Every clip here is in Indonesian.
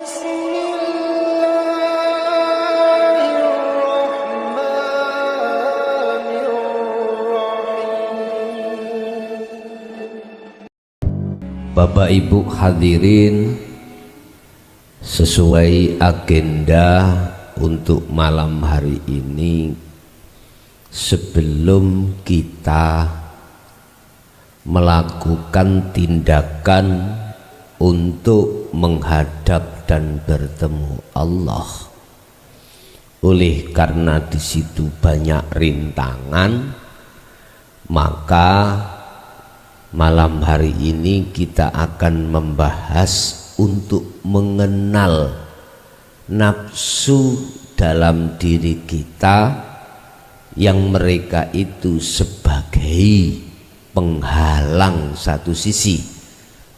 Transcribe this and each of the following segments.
Bapak Ibu hadirin, sesuai agenda untuk malam hari ini, sebelum kita melakukan tindakan untuk menghadap dan bertemu Allah, oleh karena di situ banyak rintangan, maka malam hari ini kita akan membahas untuk mengenal nafsu dalam diri kita yang mereka itu sebagai penghalang satu sisi,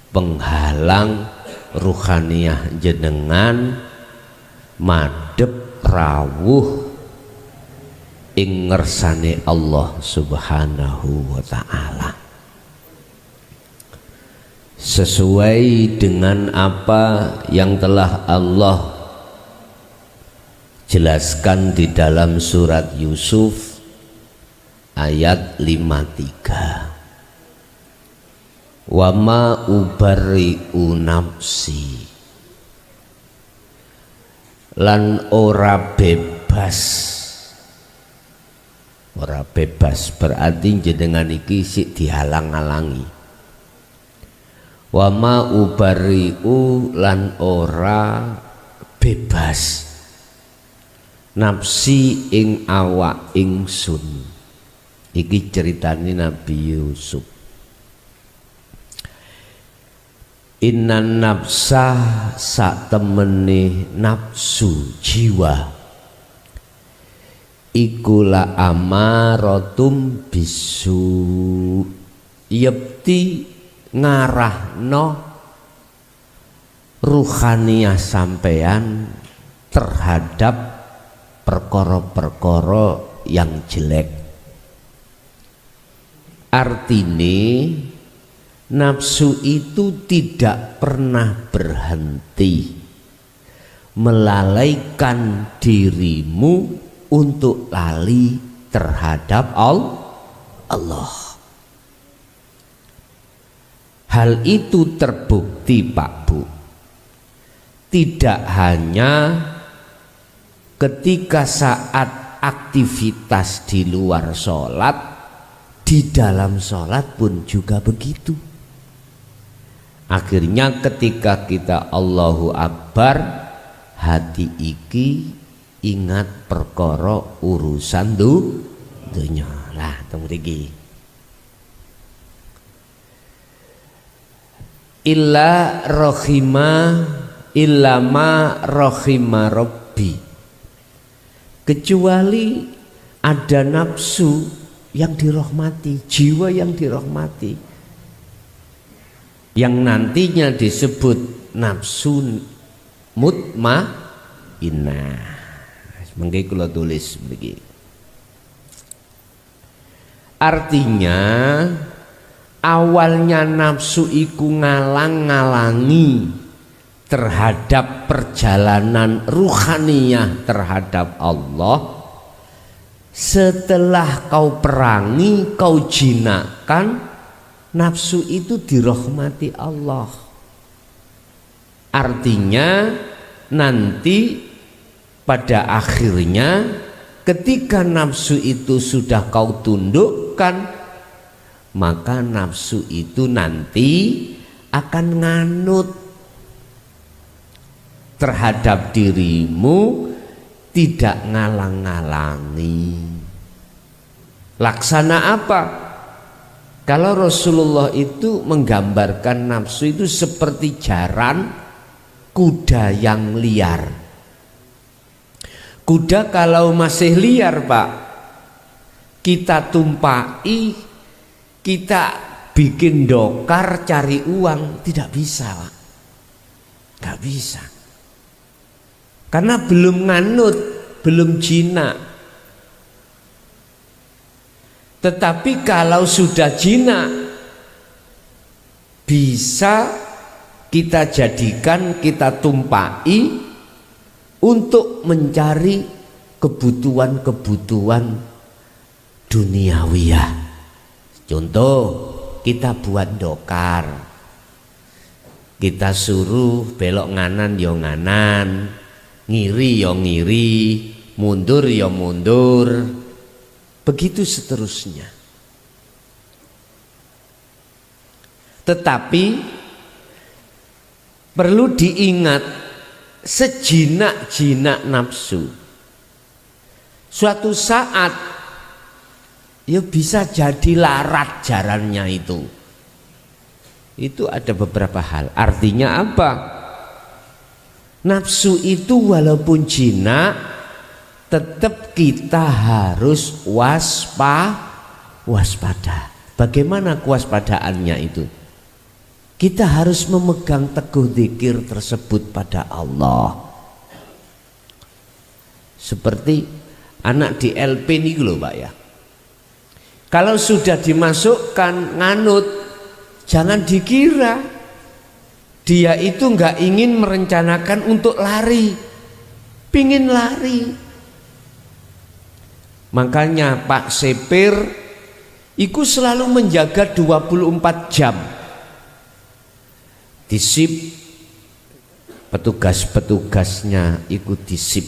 penghalang ruhaniyah jenengan madhep rawuh ing ngersane Allah Subhanahu wa ta'ala, sesuai dengan apa yang telah Allah jelaskan di dalam surat Yusuf ayat 53. Wa ma ubarri'u nafsi, lan ora bebas berarti jenengan iki sik dihalang-halangi. Wa ma ubarri'u, lan ora bebas nafsi ing awak ingsun. Iki ceritane Nabi Yusuf. Innan nafsa, sak temene nafsu jiwa, ikulah amaratum bisu, yepti ngarahno ruhaniyah sampean terhadap perkara-perkara yang jelek. Artine nafsu itu tidak pernah berhenti melalaikan dirimu untuk lali terhadap Allah. Hal itu terbukti Pak Bu, tidak hanya ketika saat aktivitas di luar sholat, di dalam sholat pun juga begitu. Akhirnya ketika kita Allahu Akbar, hati iki ingat perkara urusan dunya lah teng mriki. Illa ma rohima Rabbi, kecuali ada nafsu yang dirahmati, jiwa yang dirahmati, yang nantinya disebut nafsu mutmainnah. Mengke kula tulis begini. Artinya awalnya nafsu iku ngalang-ngalangi terhadap perjalanan ruhaniyah terhadap Allah. Setelah kau perangi, kau jinakkan, nafsu itu dirahmati Allah. Artinya nanti pada akhirnya ketika nafsu itu sudah kau tundukkan, maka nafsu itu nanti akan nganut terhadap dirimu, tidak ngalang-ngalangi. Laksana apa? Kalau Rasulullah itu menggambarkan nafsu itu seperti jaran kuda yang liar. Kuda kalau masih liar Pak, kita tumpai, kita bikin dokar cari uang, tidak bisa Pak, tidak bisa. Karena belum nganut, belum jinak. Tetapi kalau sudah jinak, bisa kita jadikan, kita tumpai untuk mencari kebutuhan-kebutuhan duniawiyah. Contoh, kita buat dokar, kita suruh belok nganan ya nganan, ngiri ya ngiri, mundur ya mundur, begitu seterusnya. Tetapi perlu diingat, sejinak-jinak nafsu suatu saat ya bisa jadi larat jalannya itu. Itu ada beberapa hal. Artinya apa? Nafsu itu walaupun jinak, tetap kita harus waspada. Bagaimana kewaspadaannya itu? Kita harus memegang teguh zikir tersebut pada Allah. Seperti anak di LP ini loh Pak ya. Kalau sudah dimasukkan nganut, jangan dikira dia itu nggak ingin merencanakan untuk lari, pingin lari. Makanya Pak Sepir iku selalu menjaga 24 jam. Disip petugas-petugasnya ikut disip.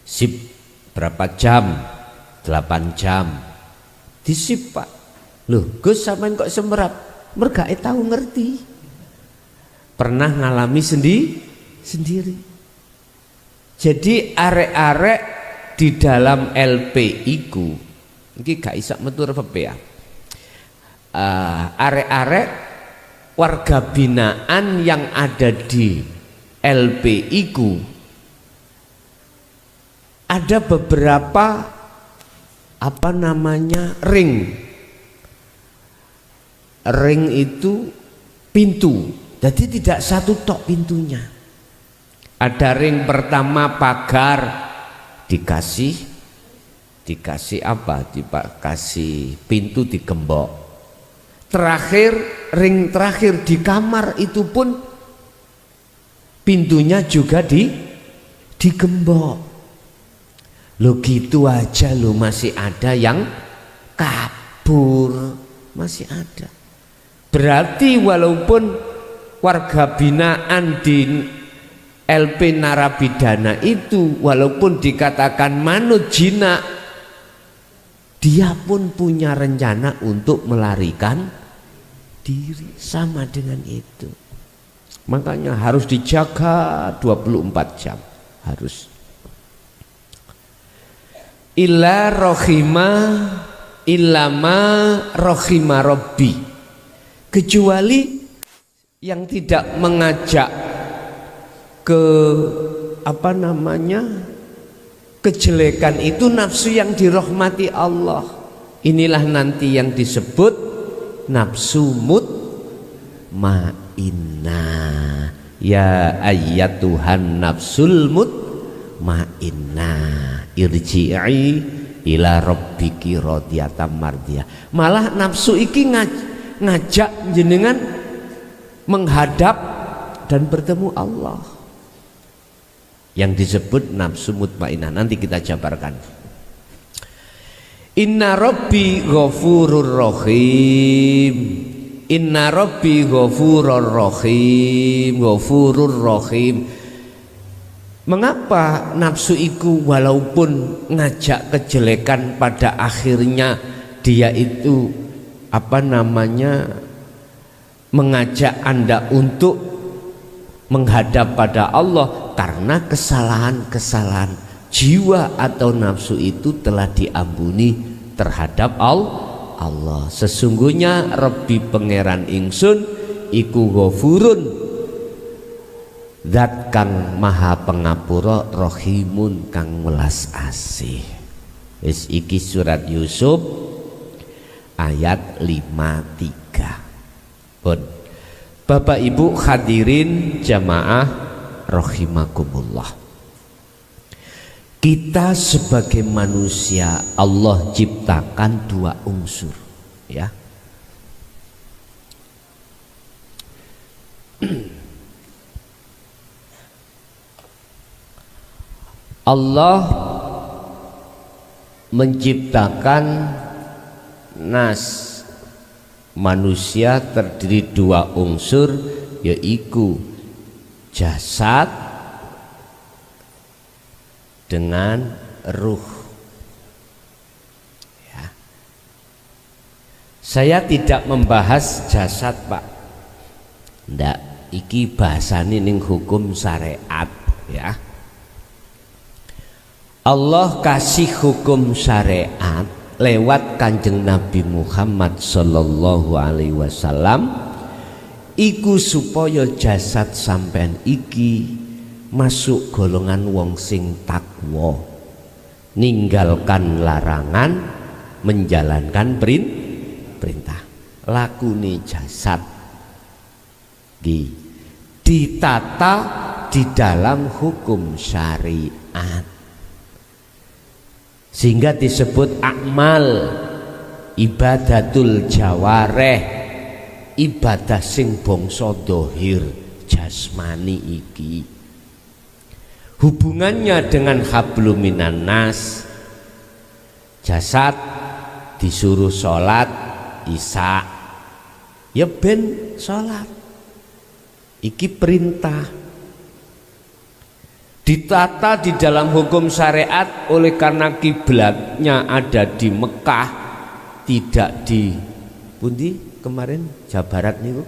Sip berapa jam? 8 jam. Disip Pak. Loh Gus sampean kok semerap? Mergae tahu ngerti. Pernah ngalami sendiri. Jadi arek-arek di dalam LP iku iki gak iso metu ya. Arek-arek warga binaan yang ada di LP iku ada beberapa ring itu pintu, jadi tidak satu tok pintunya. Ada ring pertama pagar, dikasih apa? Dikasih pintu digembok. Terakhir, ring terakhir di kamar itu pun pintunya juga digembok. Lo gitu aja lo masih ada yang kabur, masih ada. Berarti walaupun warga binaan di LP narapidana itu walaupun dikatakan manut jinak, dia pun punya rencana untuk melarikan diri, sama dengan itu. Makanya harus dijaga 24 jam, harus. Illama rohima robbi, kecuali yang tidak mengajak ke kejelekan itu nafsu yang dirahmati Allah. Inilah nanti yang disebut nafsu mutmainnah. Ya ayyatuhan nafsul mutmainnah irji'i ila rabbiki radiyatan mardiyah. Malah nafsu iki ngajak jenengan menghadap dan bertemu Allah, yang disebut nafsu mutmainnah. Nanti kita jabarkan. Inna rabbi ghafurur rahim. Inna rabbi ghafurur rahim. Mengapa nafsu itu walaupun ngajak kejelekan pada akhirnya dia itu mengajak Anda untuk menghadap pada Allah? Karena kesalahan-kesalahan jiwa atau nafsu itu telah diampuni terhadap Allah. Sesungguhnya Rabbi pangeran ingsun iku ghafurun, zat kang maha pengapura, rohimun kang welas asih. Wis iki surat Yusuf ayat 53. Pun Bapak Ibu hadirin jamaah rahimakumullah. Kita sebagai manusia Allah ciptakan dua unsur, ya. Allah menciptakan nas manusia terdiri dua unsur, yaitu jasad dengan ruh. Ya. Saya tidak membahas jasad, Pak. Ndak, iki bahasane ning hukum syariat, ya. Allah kasih hukum syariat lewat Kanjeng Nabi Muhammad sallallahu alaihi wasallam iku supaya jasad sampean iki masuk golongan wong sing takwa, ninggalkan larangan, menjalankan perintah. Lakune jasad ditata di dalam hukum syariat, sehingga disebut akmal, ibadatul jawareh, ibadah sing bangsa dohir jasmani iki. Hubungannya dengan hablum minan nas, jasad disuruh sholat isya, ya ben sholat, iki perintah. Ditata di dalam hukum syariat oleh karena kiblatnya ada di Mekah, tidak di pundi kemarin Jawa Barat niku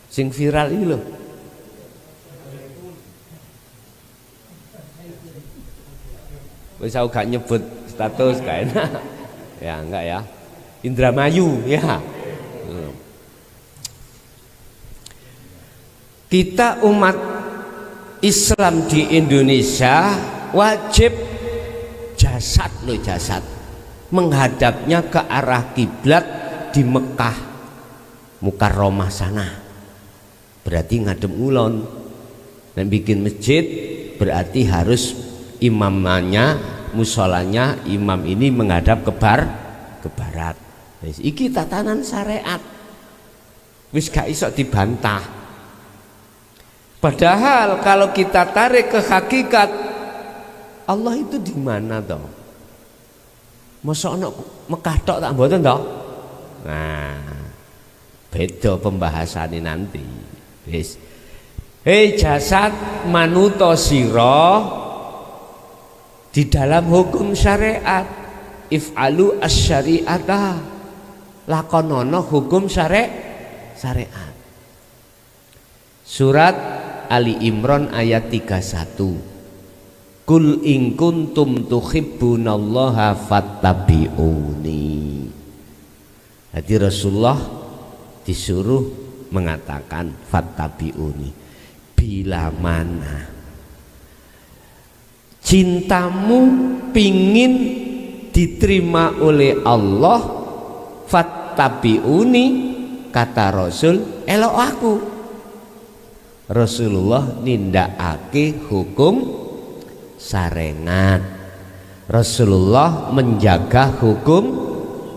sing viral ini loh. Wis aku gak nyebut status gak enak. Ya enggak ya. Indramayu ya. Kita umat Islam di Indonesia wajib jasad loh, jasad menghadapnya ke arah kiblat di Mekah Mukarramah sana, berarti ngadem ulon. Dan bikin masjid berarti harus imamnya, musolanya, imam ini menghadap ke barat. Iki tatanan syariat, wis gak iso dibantah. Padahal kalau kita tarik ke hakikat, Allah itu di mana toh? Masa ana Mekah tok tak mboten toh? Nah, beda pembahasannya nanti. Wis. Hei jasad manuto sira di dalam hukum syariat, if'alu asy-syari'ata, lakonono hukum syariat. Surat Ali Imran ayat 31. Kul in kuntum tuhibbunallaha fattabi'uni. Jadi Rasulullah disuruh mengatakan fattabi'uni. Bila mana cintamu pingin diterima oleh Allah, fattabi'uni, kata Rasul, elok aku. Rasulullah nindakake hukum syariat. Rasulullah menjaga hukum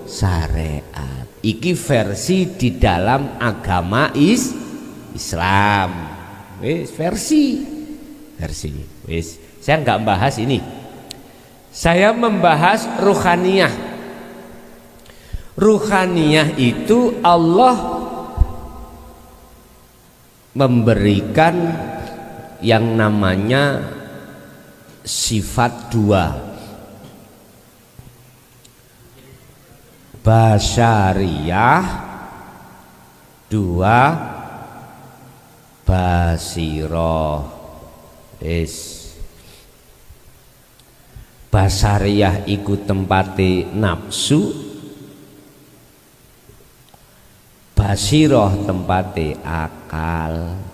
syariat. Iki versi di dalam agama Islam. Wis versi. Wis. Saya nggak bahas ini. Saya membahas ruhaniyah. Ruhaniyah itu Allah memberikan yang namanya sifat dua, basyariyah, dua basiroh. Basyariyah iku tempate nafsu, basiroh tempate akal.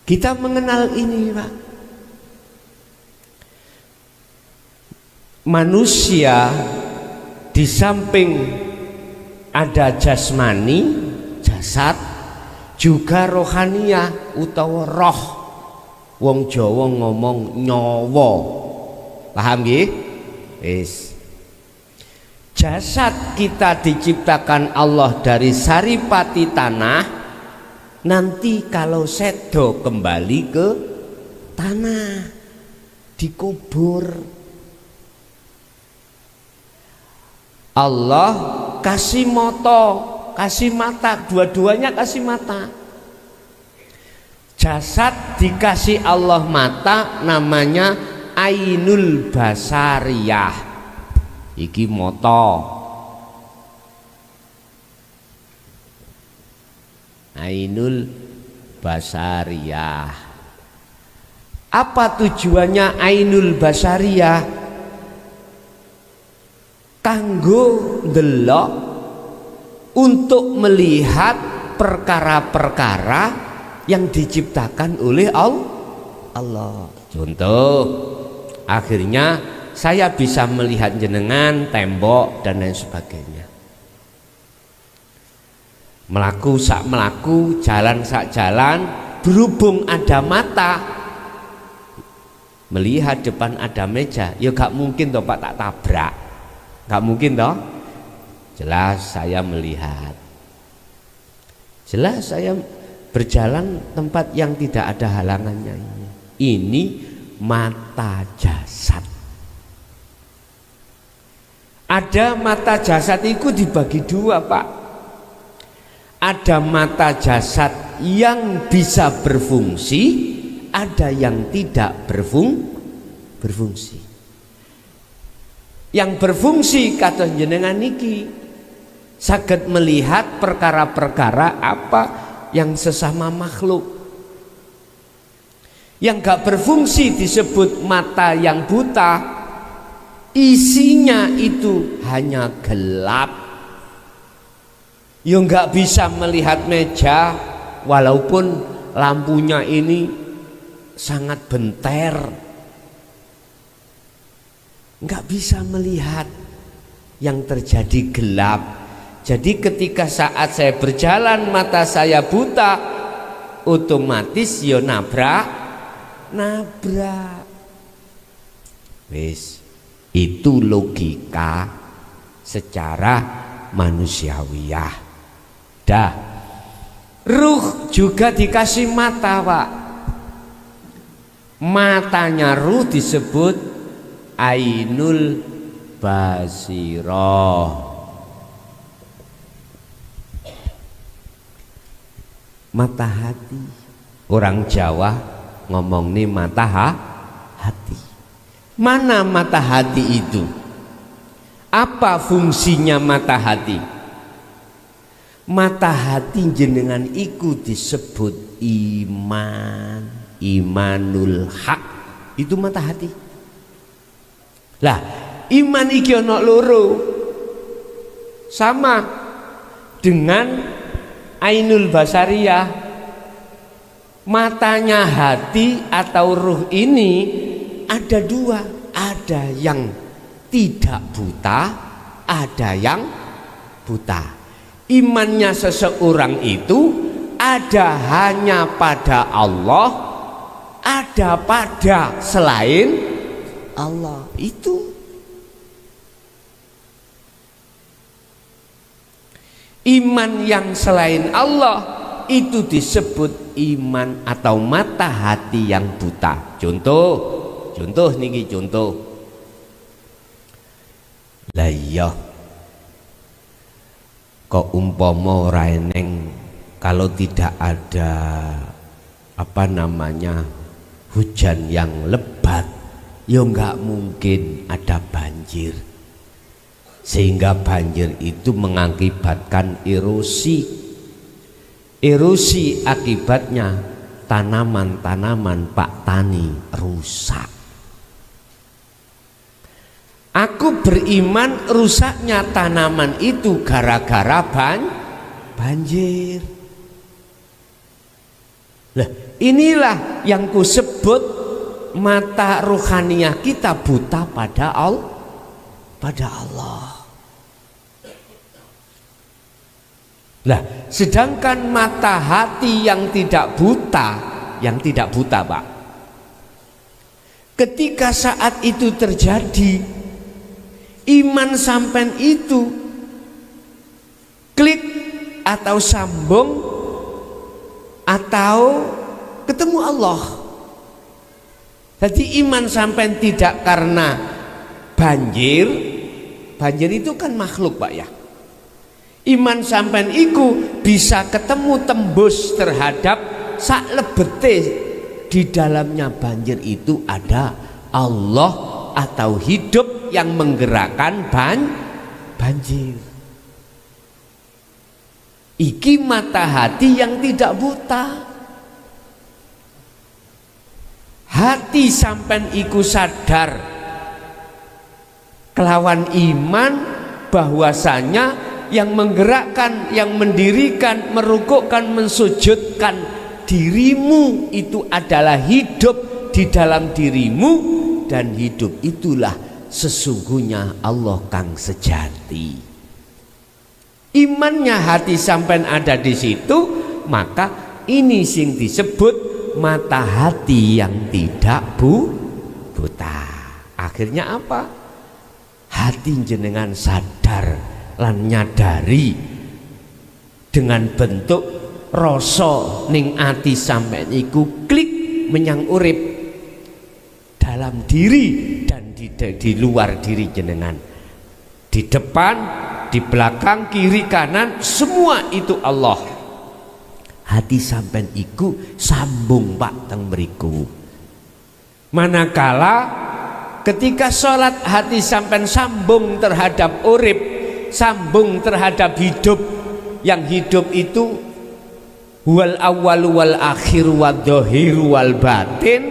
Kita mengenal ini, Pak. Manusia di samping ada jasmani, jasad, juga rohaniyah utawa roh. Wong Jawa ngomong nyawa. Paham nggih? Jasad kita diciptakan Allah dari saripati tanah, nanti kalau sedo kembali ke tanah, dikubur. Allah kasih kasih mata, dua-duanya kasih mata. Jasad dikasih Allah mata, namanya ainul basariyah. Iki moto. Ainul basariyah. Apa tujuannya ainul basariyah? Kanggo ndelok, untuk melihat perkara-perkara yang diciptakan oleh Allah. Contoh, akhirnya saya bisa melihat jenengan, tembok dan lain sebagainya. Melaku sak melaku, jalan sak jalan, berhubung ada mata, melihat depan ada meja, ya gak mungkin toh Pak tak tabrak, gak mungkin toh. Jelas saya melihat, jelas saya berjalan tempat yang tidak ada halangannya. Ini mata jasad. Ada mata jasad itu dibagi dua, Pak. Ada mata jasad yang bisa berfungsi, ada yang tidak berfungsi. Yang berfungsi kata jenengan niki saged melihat perkara-perkara apa yang sesama makhluk. Yang gak berfungsi disebut mata yang buta, isinya itu hanya gelap. Ya nggak bisa melihat meja walaupun lampunya ini sangat benter, nggak bisa melihat, yang terjadi gelap. Jadi ketika saat saya berjalan mata saya buta, otomatis ya nabrak. Wis, itu logika secara manusiawiyah. Dah, ruh juga dikasih mata, Pak. Matanya ruh disebut ainul basirah. Mata hati. Orang Jawa ngomong nih mata hati. Mana mata hati itu? Apa fungsinya mata hati? Mata hati jenengan iku disebut iman, imanul hak. Itu mata hati. Lah, iman iki ana loro. Sama dengan ainul basariyah. Matanya hati atau ruh ini ada dua. Ada yang tidak buta, ada yang buta. Imannya seseorang itu ada hanya pada Allah, ada pada selain Allah. Itu iman yang selain Allah itu disebut iman atau mata hati yang buta. Contoh niki contoh. Lah iya, kok umpama ora eneng, kalau tidak ada hujan yang lebat, ya nggak mungkin ada banjir. Sehingga banjir itu mengakibatkan erosi. Erosi akibatnya tanaman-tanaman Pak Tani rusak. Aku beriman rusaknya tanaman itu gara-gara banjir. Lah, inilah yang kusebut mata rohaniah kita buta pada Allah. Lah, sedangkan mata hati yang tidak buta, Pak. Ketika saat itu terjadi, iman sampean itu klik atau sambung atau ketemu Allah. Jadi iman sampean tidak karena banjir. Banjir itu kan makhluk Pak ya. Iman sampean iku bisa ketemu tembus terhadap sak lebete di dalamnya banjir itu ada Allah atau hidup yang menggerakkan banjir. Iki mata hati yang tidak buta. Hati sampean iku sadar kelawan iman bahwasanya yang menggerakkan, yang mendirikan, merukukkan, mensujudkan dirimu itu adalah hidup di dalam dirimu, dan hidup itulah sesungguhnya Allah kang sejati. Imannya hati sampean ada di situ, maka ini sing disebut mata hati yang tidak buta. Akhirnya apa? Hati jenengan sadar lan nyadari dengan bentuk rasa ning ati sampean iku klik menyang urip dalam diri dan di luar diri jenengan, di depan, di belakang, kiri, kanan, semua itu Allah. Hati sampean iku sambung Pak teng mriku. Manakala ketika sholat hati sampean sambung terhadap urip, sambung terhadap hidup, yang hidup itu wal awal wal akhir wal dhahir wal batin,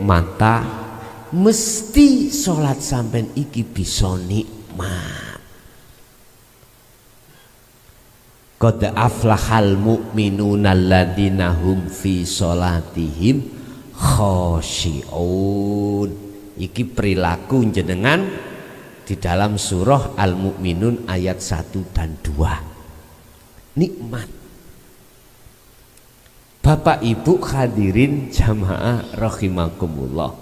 maka mesti sholat sampean iki bisa nikmat. Qad aflahal mu'minuna alladzina hum fi sholatihim khashi'un. Iki perilaku jenengan di dalam surah Al-Mu'minun ayat 1 dan 2. Nikmat. Bapak Ibu hadirin jamaah rahimakumullah.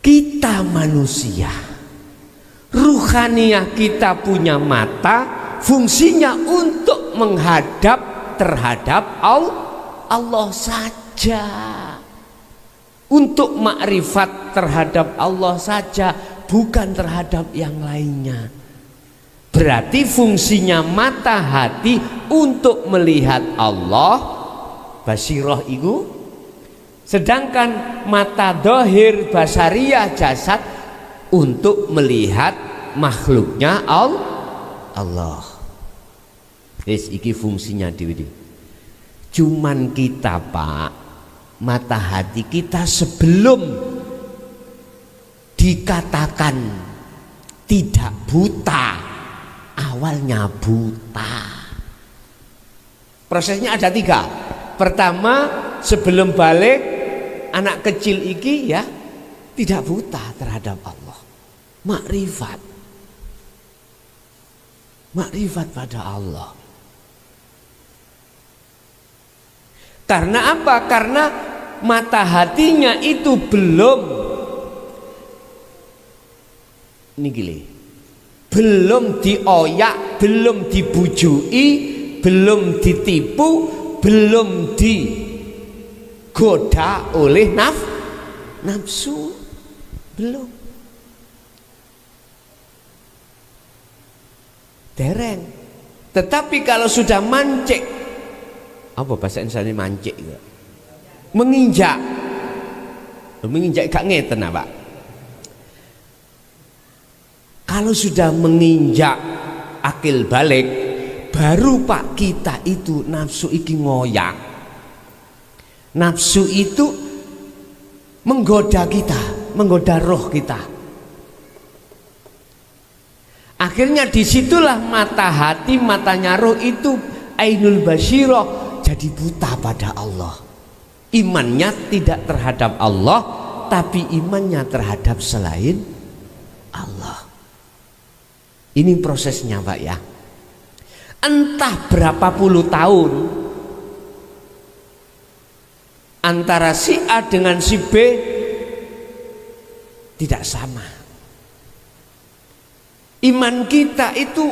Kita manusia, ruhaniyah kita punya mata, fungsinya untuk menghadap terhadap Allah saja, untuk makrifat terhadap Allah saja, bukan terhadap yang lainnya. Berarti fungsinya mata hati untuk melihat Allah, basirah itu, sedangkan mata dohir basariyah jasad untuk melihat makhluknya Allah. Yes, iki fungsinya dewi. Cuman kita Pak, mata hati kita sebelum dikatakan tidak buta, awalnya buta. Prosesnya ada 3. Pertama, sebelum balik anak kecil iki ya tidak buta terhadap Allah. Makrifat pada Allah. Karena apa? Karena mata hatinya itu belum dioyak, belum dibujui, belum ditipu, belum digoda oleh nafsu, belum. Dereng. Tetapi kalau sudah mancik, apa bahasa Indonesia mancik juga? Menginjak gak ngeten Pak. Kalau sudah menginjak akil balik, baru Pak kita itu nafsu iki ngoyak. Nafsu itu menggoda kita, menggoda roh kita. Akhirnya disitulah mata hati, matanya roh itu ainul basyirah jadi buta pada Allah. Imannya tidak terhadap Allah, tapi imannya terhadap selain Allah. Ini prosesnya Pak ya. Entah berapa puluh tahun antara si A dengan si B tidak sama. Iman kita itu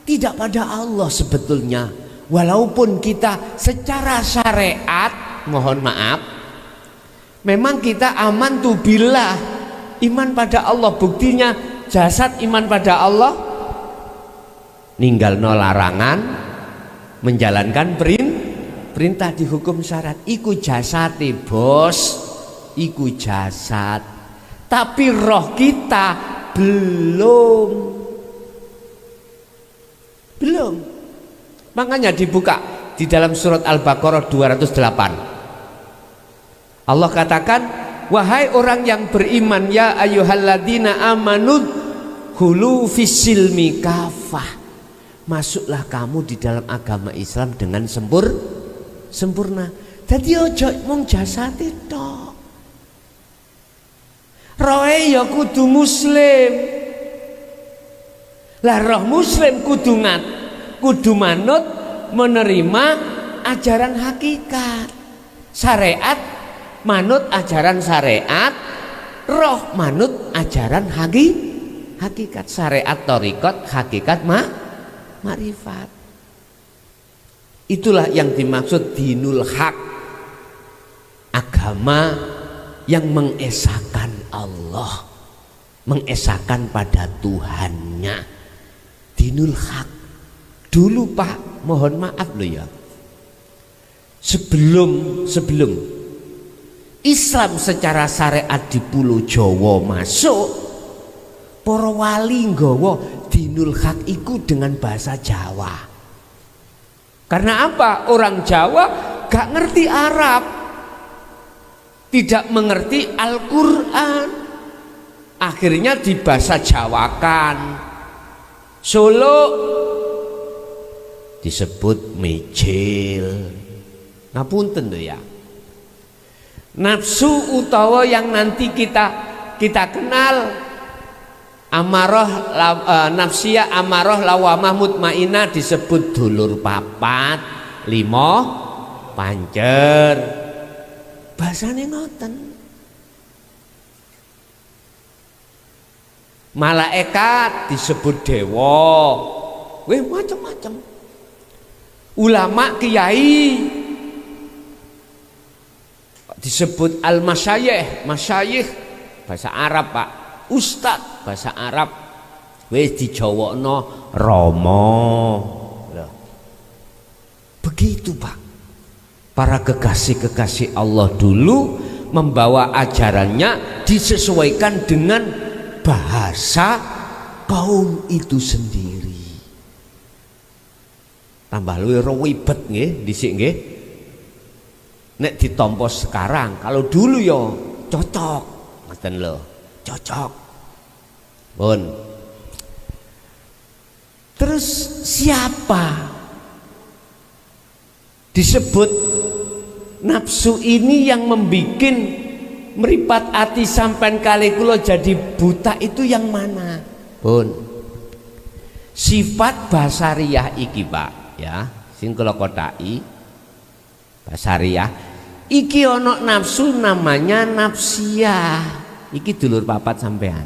tidak pada Allah sebetulnya. walaupun kita secara syariat, mohon maaf, memang kita aman tu billah, iman pada Allah. Buktinya jasad iman pada Allah, ninggal no larangan, menjalankan perintah di hukum syarat. Iku jasad bos, iku jasad. Tapi roh kita belum. Makanya dibuka di dalam surat Al-Baqarah 208. Allah katakan, wahai orang yang beriman, ya ayyuhalladzina amanu khulu fisilmi kafah, masuklah kamu di dalam agama Islam dengan sempurna. Jadi ojo mung jasad itu, rohe ya kudu muslim. Lah roh muslim kudu manut menerima ajaran hakikat. Syariat manut ajaran syariat, roh manut ajaran hakikat. Syariat thariqat, hakikat makrifat. Itulah yang dimaksud dinul haq, agama yang mengesahkan Allah, mengesahkan pada Tuhannya. Dinul haq. Dulu Pak, mohon maaf loh ya, sebelum Islam secara syariat di Pulau Jawa masuk, para wali nggawa dinul haq iku dengan bahasa Jawa. Karena apa? Orang Jawa gak ngerti Arab, tidak mengerti Al-Quran, akhirnya dibahasa Jawakan. Solo disebut mejil. Ngapunten tuh ya. Nafsu utawa yang nanti kita kenal, amarah nafsiyah, amarah, lawamah, mutmainah, disebut dulur papat, limo, pancer. Bahasane ngoten. Malaikat disebut dewa, macam-macam. Ulama kiai disebut al-masyayikh, masyayikh bahasa Arab Pak, ustad bahasa Arab, wis dijawakno Rama. Begitu Pak, para kekasih-kekasih Allah dulu membawa ajarannya disesuaikan dengan bahasa kaum itu sendiri. Tambah luwih ribet nggih dhisik nggih. Nek ditampa sekarang, kalau dulu ya cocok, ngoten lho, cocok. Pun. Terus siapa disebut nafsu ini yang membikin meripat ati sampean kali kula jadi buta itu yang mana? Pun. Sifat basariyah iki Pak ya, sing kula kothaki basariyah iki ana nafsu namanya nafsiyah. Iki dulur papat sampean.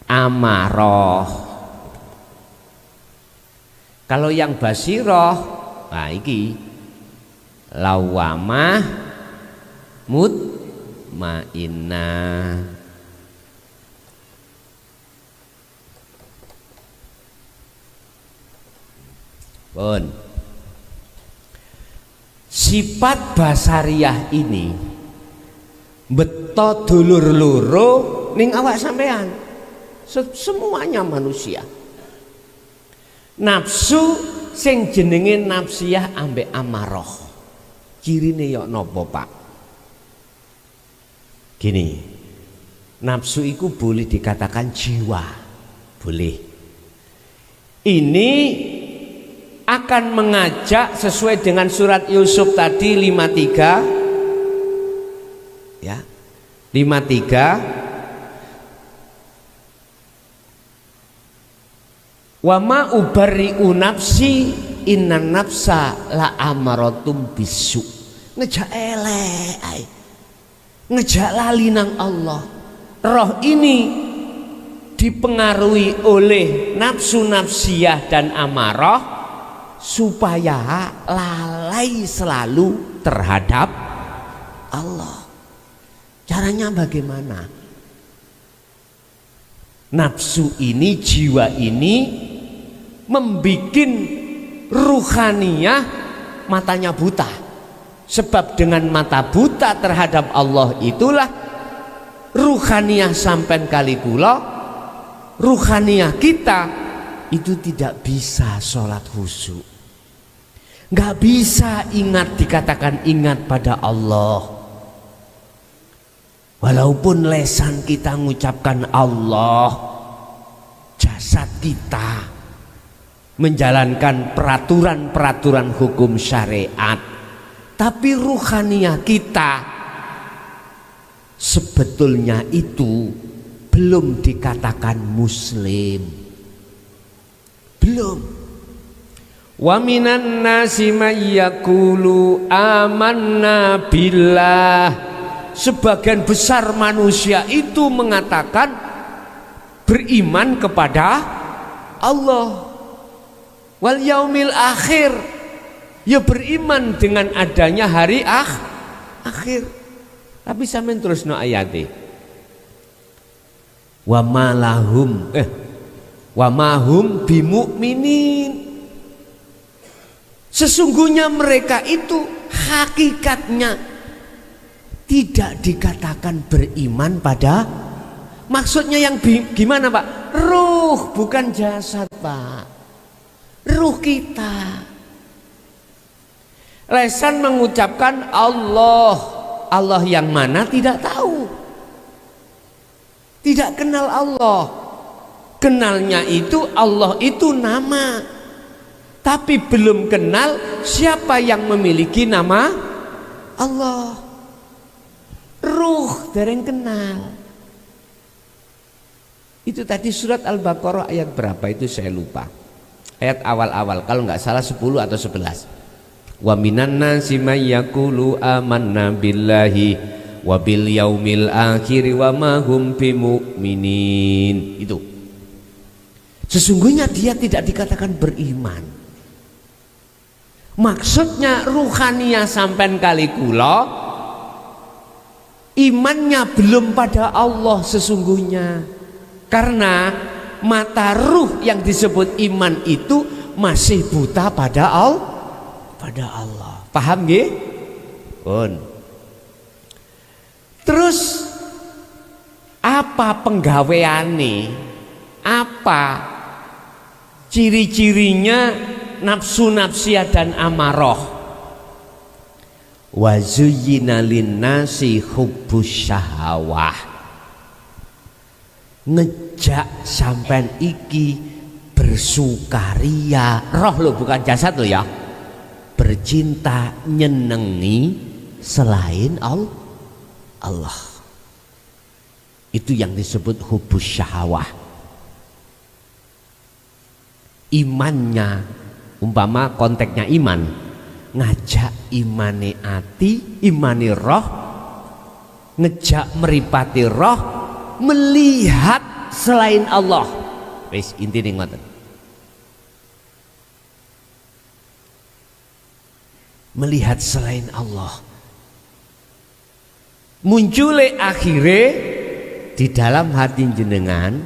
Amarah. Kalau yang basiroh, nah iki lawamah, mutmainah. Pun. Sifat basariyah ini beto dulur loro ning awak sampean. Semuanya manusia. Nafsu sing jenenge nafsiyah ambek amarah. Cirine ya napa Pak? Gini, nafsu itu boleh dikatakan jiwa, boleh. Ini akan mengajak sesuai dengan surat Yusuf tadi 53 ya, 53 wa ma ubarri'u nafsi innan nafsa la amaratum bisu. Ngejak elek, ngejak lali nang Allah. Roh ini dipengaruhi oleh nafsu nafsiyah dan amarah supaya lalai selalu terhadap Allah. Caranya bagaimana? Nafsu ini, jiwa ini membikin ruhaniyah matanya buta. Sebab dengan mata buta terhadap Allah itulah ruhaniyah sampai kali kula, ruhaniyah kita itu tidak bisa sholat khusyuk, nggak bisa ingat, dikatakan ingat pada Allah. Walaupun lesan kita mengucapkan Allah, jasad kita menjalankan peraturan-peraturan hukum syariat, tapi ruhaniyah kita sebetulnya itu belum dikatakan muslim, belum. Wa minan nasi may yaqulu amanna billah. Sebagian besar manusia itu mengatakan beriman kepada Allah wal yaumil akhir, ya beriman dengan adanya hari akhir. Tapi sampean terus no ayati wa mahum bimu'minin. Sesungguhnya mereka itu hakikatnya tidak dikatakan beriman pada, maksudnya yang gimana Pak? Ruh, bukan jasad Pak, ruh kita. Lesan mengucapkan Allah, Allah yang mana tidak tahu, tidak kenal Allah. Kenalnya itu Allah itu nama, tapi belum kenal siapa yang memiliki nama Allah. Ruh dereng kenal. Itu tadi surat Al-Baqarah ayat berapa itu saya lupa. Ayat awal-awal kalau nggak salah 10 atau 11. Wa minan nasi may yaqulu amanna billahi wa bil yaumil akhir wa ma hum bimu'minin. Itu. Sesungguhnya dia tidak dikatakan beriman. Maksudnya ruhaniyah sampean kali kula imannya belum pada Allah sesungguhnya, karena mata ruh yang disebut iman itu masih buta pada Allah. Paham nggih? Pun. Terus apa penggaweane? Apa ciri-cirinya nafsu nafsiyah dan amarah? Wa zuyyina linnasi hubbus syahawah. Ngejak sampean iki bersukaria, roh lo bukan jasad lo ya, bercinta nyenengi selain Allah. Itu yang disebut hubbus syahawah. Imannya, umpama konteksnya iman, ngajak imane ati, imane roh, ngejak meripati roh, melihat selain Allah. Wis intine ngoten. Melihat selain Allah. Muncule akhire di dalam hati jenengan,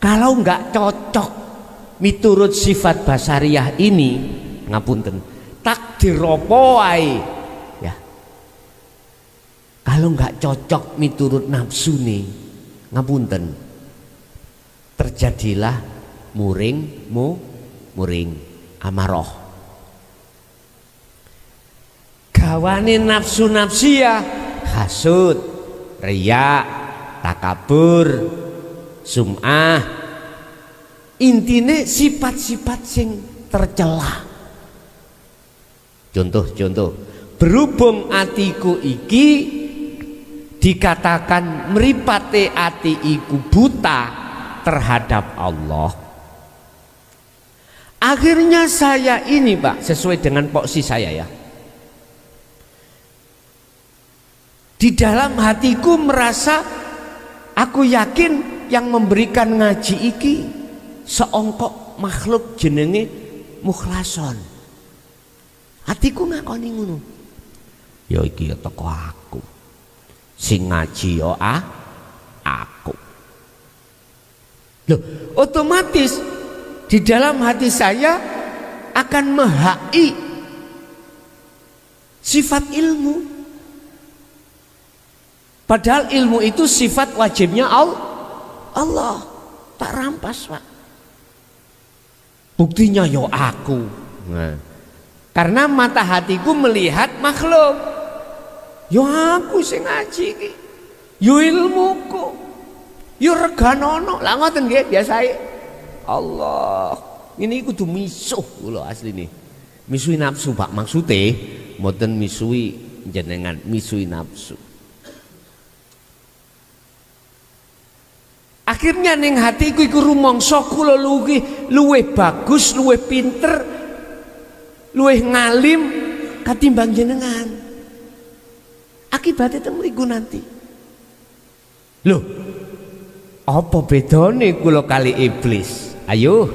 kalau nggak cocok miturut sifat basariah ini, ngapunten, takdir apa wae ya, kalau nggak cocok miturut nafsu nih, ngapunten, terjadilah muring amarah. Gawane nafsu nafsiyah, hasud, riya, takabur, sum'ah, intine sifat-sifat sing tercela. Contoh, berhubung atiku iki dikatakan mripate ati iku buta terhadap Allah. Akhirnya saya ini Pak, sesuai dengan poksi saya ya, di dalam hatiku merasa, aku yakin yang memberikan ngaji iki seongkok makhluk jenenge mukhlason. Hatiku ngakoni ngono. Ya iki ya teko aku. Sing ngaji yo aku. Loh, otomatis di dalam hati saya akan mehai sifat ilmu. Padahal ilmu itu sifat wajibnya Allah. Tak rampas, Pak. Buktinya yo aku. Nah, karena mata hatiku melihat makhluk. Yo aku sing ngaji iki. Yo ilmuku. Yo reganono. Lah ngoten nggih biasae. Allah. Ini kudu misuh kula asline. Misuhi nafsu, Pak. Maksude mboten misuhi jenengan, misuhi nafsu. Akhirnya ning hatiku iku rumangsa kula luwih bagus, luwih pinter, luwih ngalim katimbang jenengan. Akibatnya teng mriku nanti. Loh, apa bedane kula kali iblis? Ayo.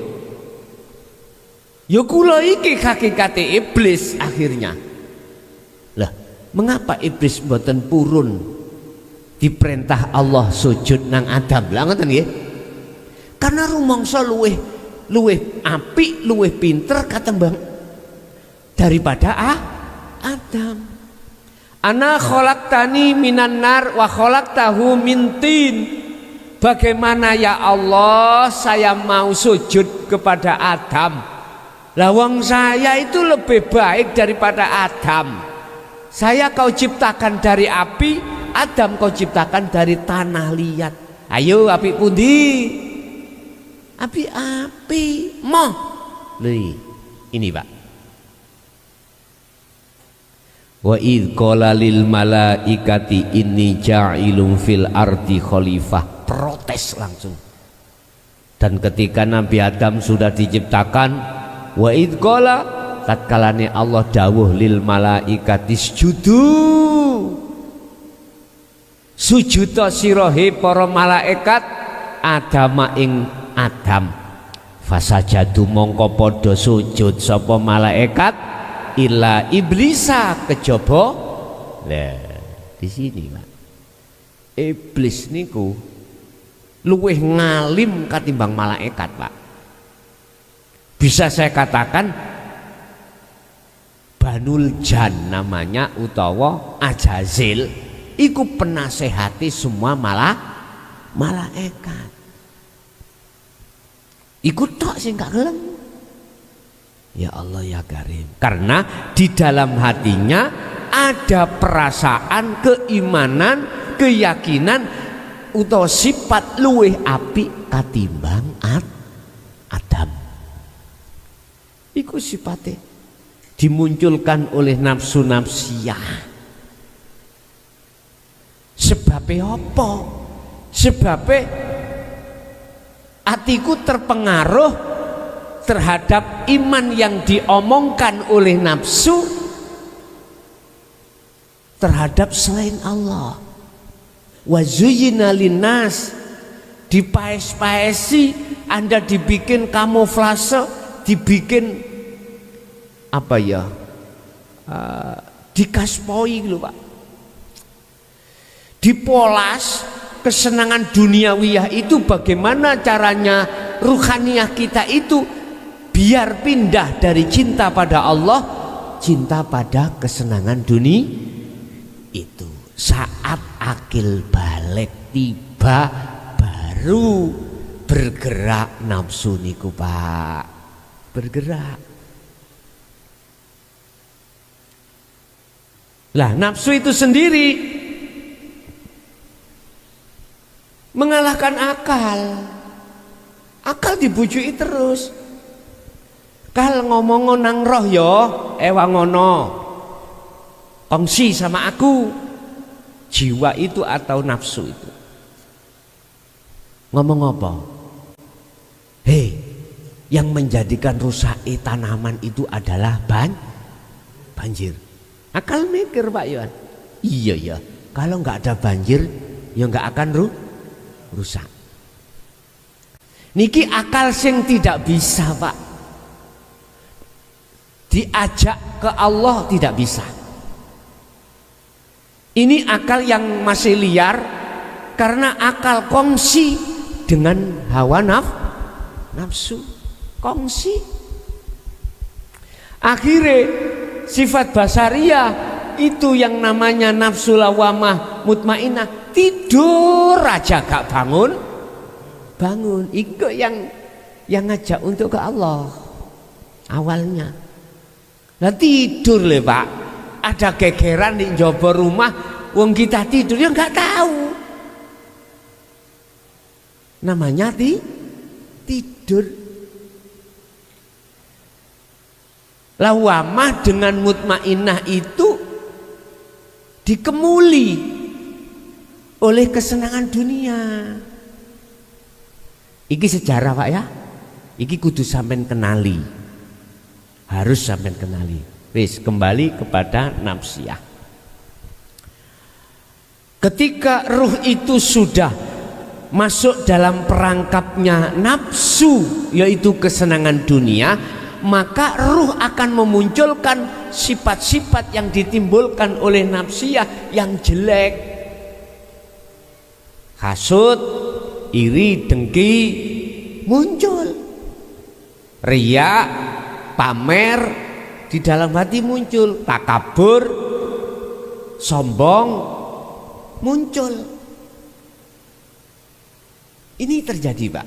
Ya kula iki hakikate iblis akhirnya. Lah, mengapa iblis mboten purun diperintah Allah sujud nang Adam? Lah ngoten nggih. Karena rumangsa luwih apik, luwih pinter katimbang daripada Adam. Ana khalaqtani minan nar wa khalaqtahu min tin. Bagaimana ya Allah saya mau sujud kepada Adam? Lawang saya itu lebih baik daripada Adam. Saya kau ciptakan dari api, Adam kau ciptakan dari tanah liat. Ayo api pundi? Api moh. Ini Pak. Wa idh qala lil malaikati inni ja'ilun fil ardi khalifah. Protes langsung. Dan ketika Nabi Adam sudah diciptakan, wa idh qala tatkalane Allah dawuh lil malaikati sujudu. Sujuda sirahe para malaikat Adama ing Adam. Fasajadu mongko padha sujud sapa malaikat illa iblisa kejaba. Lah di sini Pak, iblis niku luwih ngalim katimbang malaikat Pak. Bisa saya katakan Banul Jan namanya utawa Ajazil iku penasehati semua malaikat. Iku tok sing gak gelem. Ya Allah ya Karim. Karena di dalam hatinya ada perasaan keimanan, keyakinan utawa sifat luwih apik katimbang Adam. Iku sifatnya dimunculkan oleh nafsu nafsiyah. Sebabnya apa? Sebabnya hatiku terpengaruh terhadap iman yang diomongkan oleh nafsu terhadap selain Allah. Wa zuyyina linnas, dipaes-paesi, Anda dibikin kamuflase, dibikin apa ya, dikaspoi lho Pak, dipolas. Kesenangan duniawiyah itu bagaimana caranya ruhaniyah kita itu biar pindah dari cinta pada Allah, cinta pada kesenangan dunia itu. Saat akil balik tiba baru bergerak nafsu niku Pak, bergerak. Lah nafsu itu sendiri mengalahkan akal. Akal dibujui terus. Kal ngomong nang roh yo, ewangono. Kongsi sama aku. Jiwa itu atau nafsu itu. Ngomong apa? Hei, yang menjadikan rusak tanaman itu adalah banjir. Akal mikir Pak Yohan. Iya ya, kalau nggak ada banjir, ya nggak akan rusak. Niki akal sing tidak bisa, Pak. Diajak ke Allah tidak bisa. Ini akal yang masih liar karena akal kongsi dengan hawa nafsu. Kongsi. Akhirnya sifat basariyah itu yang namanya nafsu lawamah mutmainah tidur aja gak bangun. Itu yang ngajak untuk ke Allah awalnya. Nah tidur le Pak, ada gegeran di njaba rumah, wong kita tidur ya nggak tahu. Namanya tidur. Lawamah dengan mutmainah itu dikemuli oleh kesenangan dunia. Iki sejarah Pak ya, iki kudu sampean kenali, harus sampean kenali. Wis kembali kepada nafsiyah. Ketika ruh itu sudah masuk dalam perangkapnya nafsu, yaitu kesenangan dunia, maka ruh akan memunculkan sifat-sifat yang ditimbulkan oleh nafsiyah yang jelek. Hasud, iri, dengki muncul. Riya, pamer di dalam hati muncul. Takabur, sombong muncul. Ini terjadi Pak.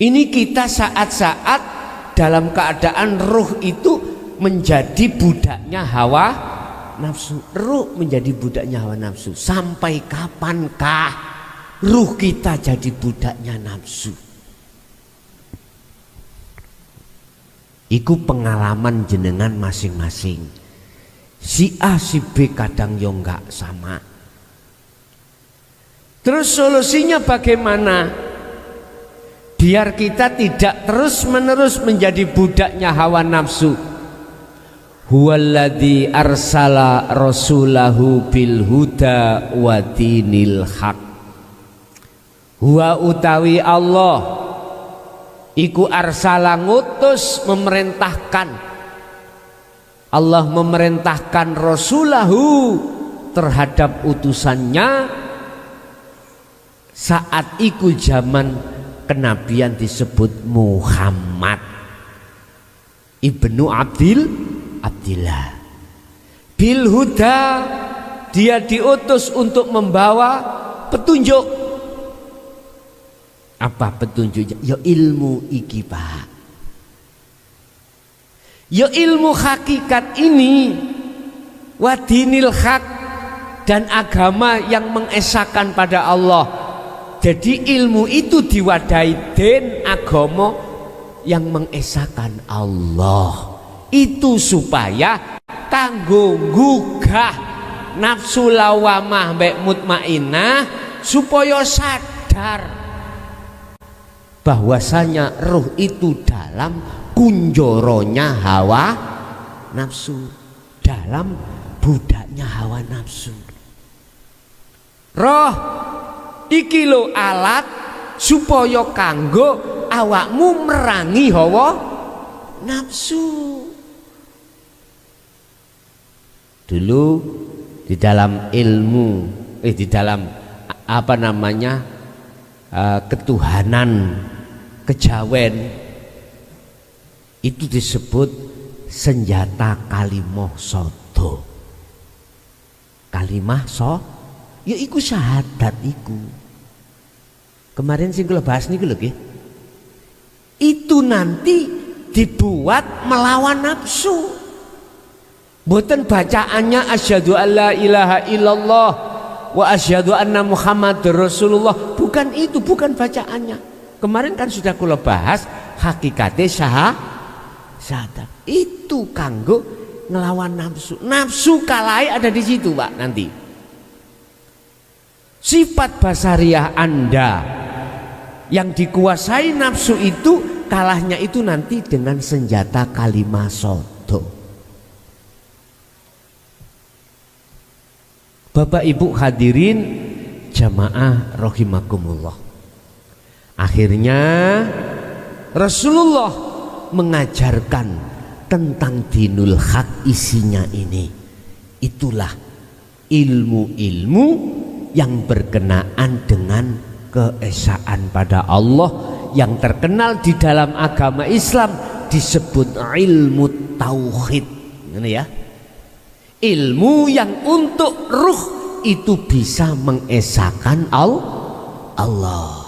Ini kita saat-saat dalam keadaan ruh itu menjadi budaknya hawa nafsu. Ruh menjadi budaknya hawa nafsu. Sampai kapankah ruh kita jadi budaknya nafsu? Iku pengalaman jenengan masing-masing. Si A si B kadang yo enggak sama. Terus solusinya bagaimana? Biar kita tidak terus-menerus menjadi budaknya hawa nafsu. Huwallazi arsala rasulahu bil huda wa dinil haq. Huwa utawi Allah iku arsala ngutus, memerintahkan. Allah memerintahkan rasulahu terhadap utusannya. Saat iku zaman kenabian disebut Muhammad ibnu Abdillah. Bil huda, dia diutus untuk membawa petunjuk. Apa petunjuknya? Ya ilmu iki Pak. Ya ilmu hakikat ini, wadinil hak, dan agama yang mengesahkan pada Allah. Jadi ilmu itu diwadahi den agama yang mengesahkan Allah. Itu supaya kanggo gugah nafsu lawamah mbek mutmainah supaya sadar bahwasanya ruh itu dalam kunjoronya hawa nafsu, dalam budaknya hawa nafsu. Roh iki lo alat supaya kanggo awakmu merangi hawa nafsu. Dulu di dalam ilmu di dalam apa namanya ketuhanan kejawen itu disebut senjata kalimah sodo. Kalimah ya iku syahadat iku. Kemarin sing kula bahas niku lho nggih. Itu nanti dibuat melawan nafsu. Mboten bacaannya asyhadu alla ilaha illallah wa asyhadu anna muhammadur rasulullah. Bukan itu, bukan bacaannya. Kemarin kan sudah kula bahas hakikate syahadat. Itu kanggo ngelawan nafsu. Nafsu kalai ada di situ, Pak, nanti. Sifat basariah Anda yang dikuasai nafsu itu, kalahnya itu nanti dengan senjata kalimah sodo. Bapak Ibu hadirin jamaah rahimakumullah. Akhirnya Rasulullah mengajarkan tentang dinul haq, isinya ini. Itulah ilmu-ilmu yang berkenaan dengan keesaan pada Allah, yang terkenal di dalam agama Islam disebut ilmu tauhid. Ini ya, ilmu yang untuk ruh itu bisa mengesahkan Allah.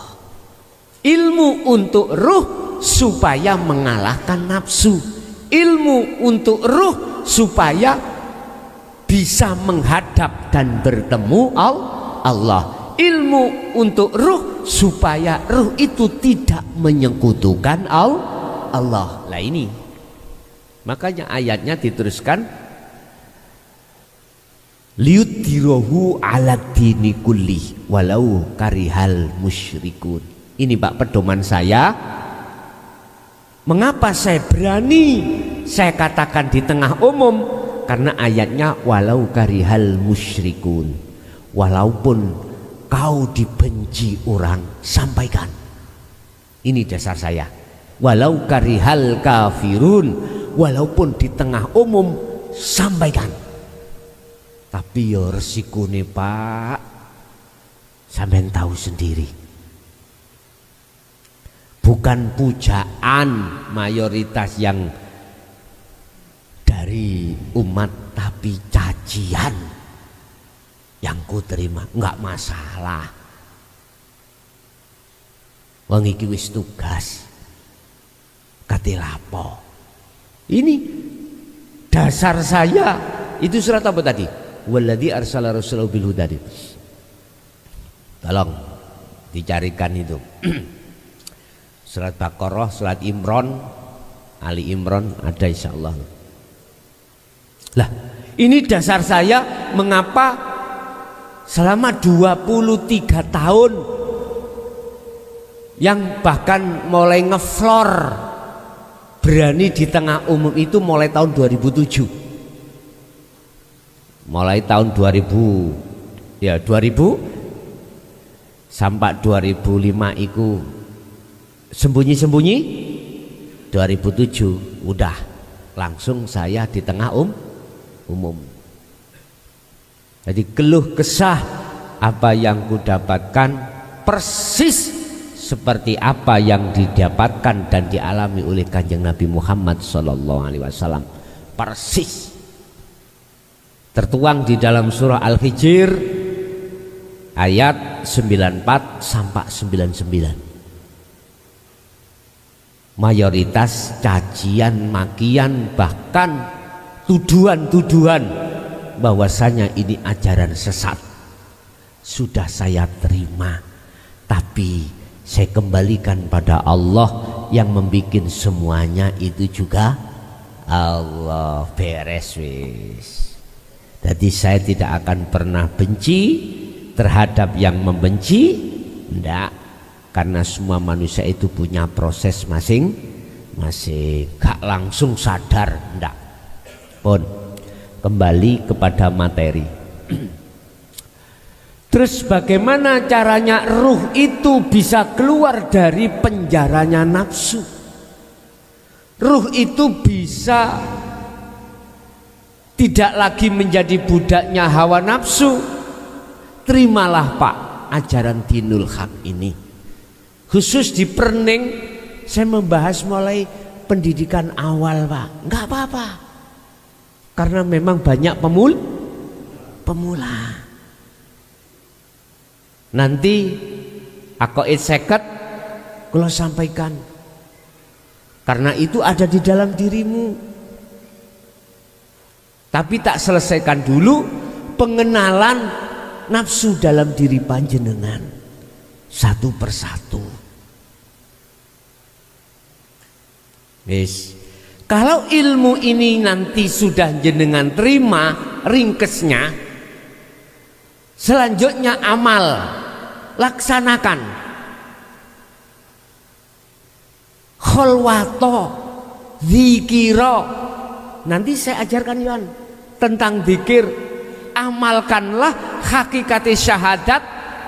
Ilmu untuk ruh supaya mengalahkan nafsu. Ilmu untuk ruh supaya bisa menghadap dan bertemu Allah. Ilmu untuk ruh supaya ruh itu tidak menyekutukan Allah. Lah ini makanya ayatnya diteruskan, liyudhhirahu 'ala dini kulli walau karihal musyrikun. Ini Pak pedoman saya. Mengapa saya berani saya katakan di tengah umum? Karena ayatnya walau karihal musyrikun. Walaupun kau dibenci orang, sampaikan. Ini dasar saya. Walau karihal kafirun, walaupun di tengah umum, sampaikan. Tapi ya resikone Pak, sampean tahu sendiri. Bukan pujaan mayoritas yang dari umat, tapi cacian yang ku terima. Enggak masalah, wong iki wis tugas kate lapo. Ini dasar saya. Itu surat apa tadi? Walladzi arsala rasulahu bil huda. Tolong dicarikan itu. Surat Baqarah, surat Imran, Ali Imran ada insyaallah. Lah, ini dasar saya mengapa selama 23 tahun yang bahkan mulai ngeflor berani di tengah umum itu mulai tahun 2007. Mulai tahun 2000 sampai 2005 itu sembunyi-sembunyi. 2007 udah langsung saya di tengah umum. Jadi keluh kesah apa yang ku dapatkan persis seperti apa yang didapatkan dan dialami oleh Kanjeng Nabi Muhammad SAW. Persis tertuang di dalam surah Al-Hijr ayat 94 sampai 99. Mayoritas cacian, makian, bahkan tuduhan-tuduhan bahwasanya ini ajaran sesat sudah saya terima, tapi saya kembalikan pada Allah yang membuat semuanya itu juga Allah. Beres wis. Jadi saya tidak akan pernah benci terhadap yang membenci, enggak. Karena semua manusia itu punya proses masing-masing, gak langsung sadar, enggak. Pun kembali kepada materi. Terus bagaimana caranya ruh itu bisa keluar dari penjaranya nafsu? Ruh itu bisa tidak lagi menjadi budaknya hawa nafsu. Terimalah Pak ajaran dinul haq ini. Khusus di Perning saya membahas mulai pendidikan awal Pak. Enggak apa-apa, karena memang banyak pemula. Nanti Aqaid 50 kalau sampaikan, karena itu ada di dalam dirimu. Tapi tak selesaikan dulu pengenalan nafsu dalam diri panjenengan satu persatu. Yes. Kalau ilmu ini nanti sudah jenengan terima ringkesnya, selanjutnya amal, laksanakan. Kholwato, zikiro. Nanti saya ajarkan Yohan tentang zikir. Amalkanlah hakikat syahadat,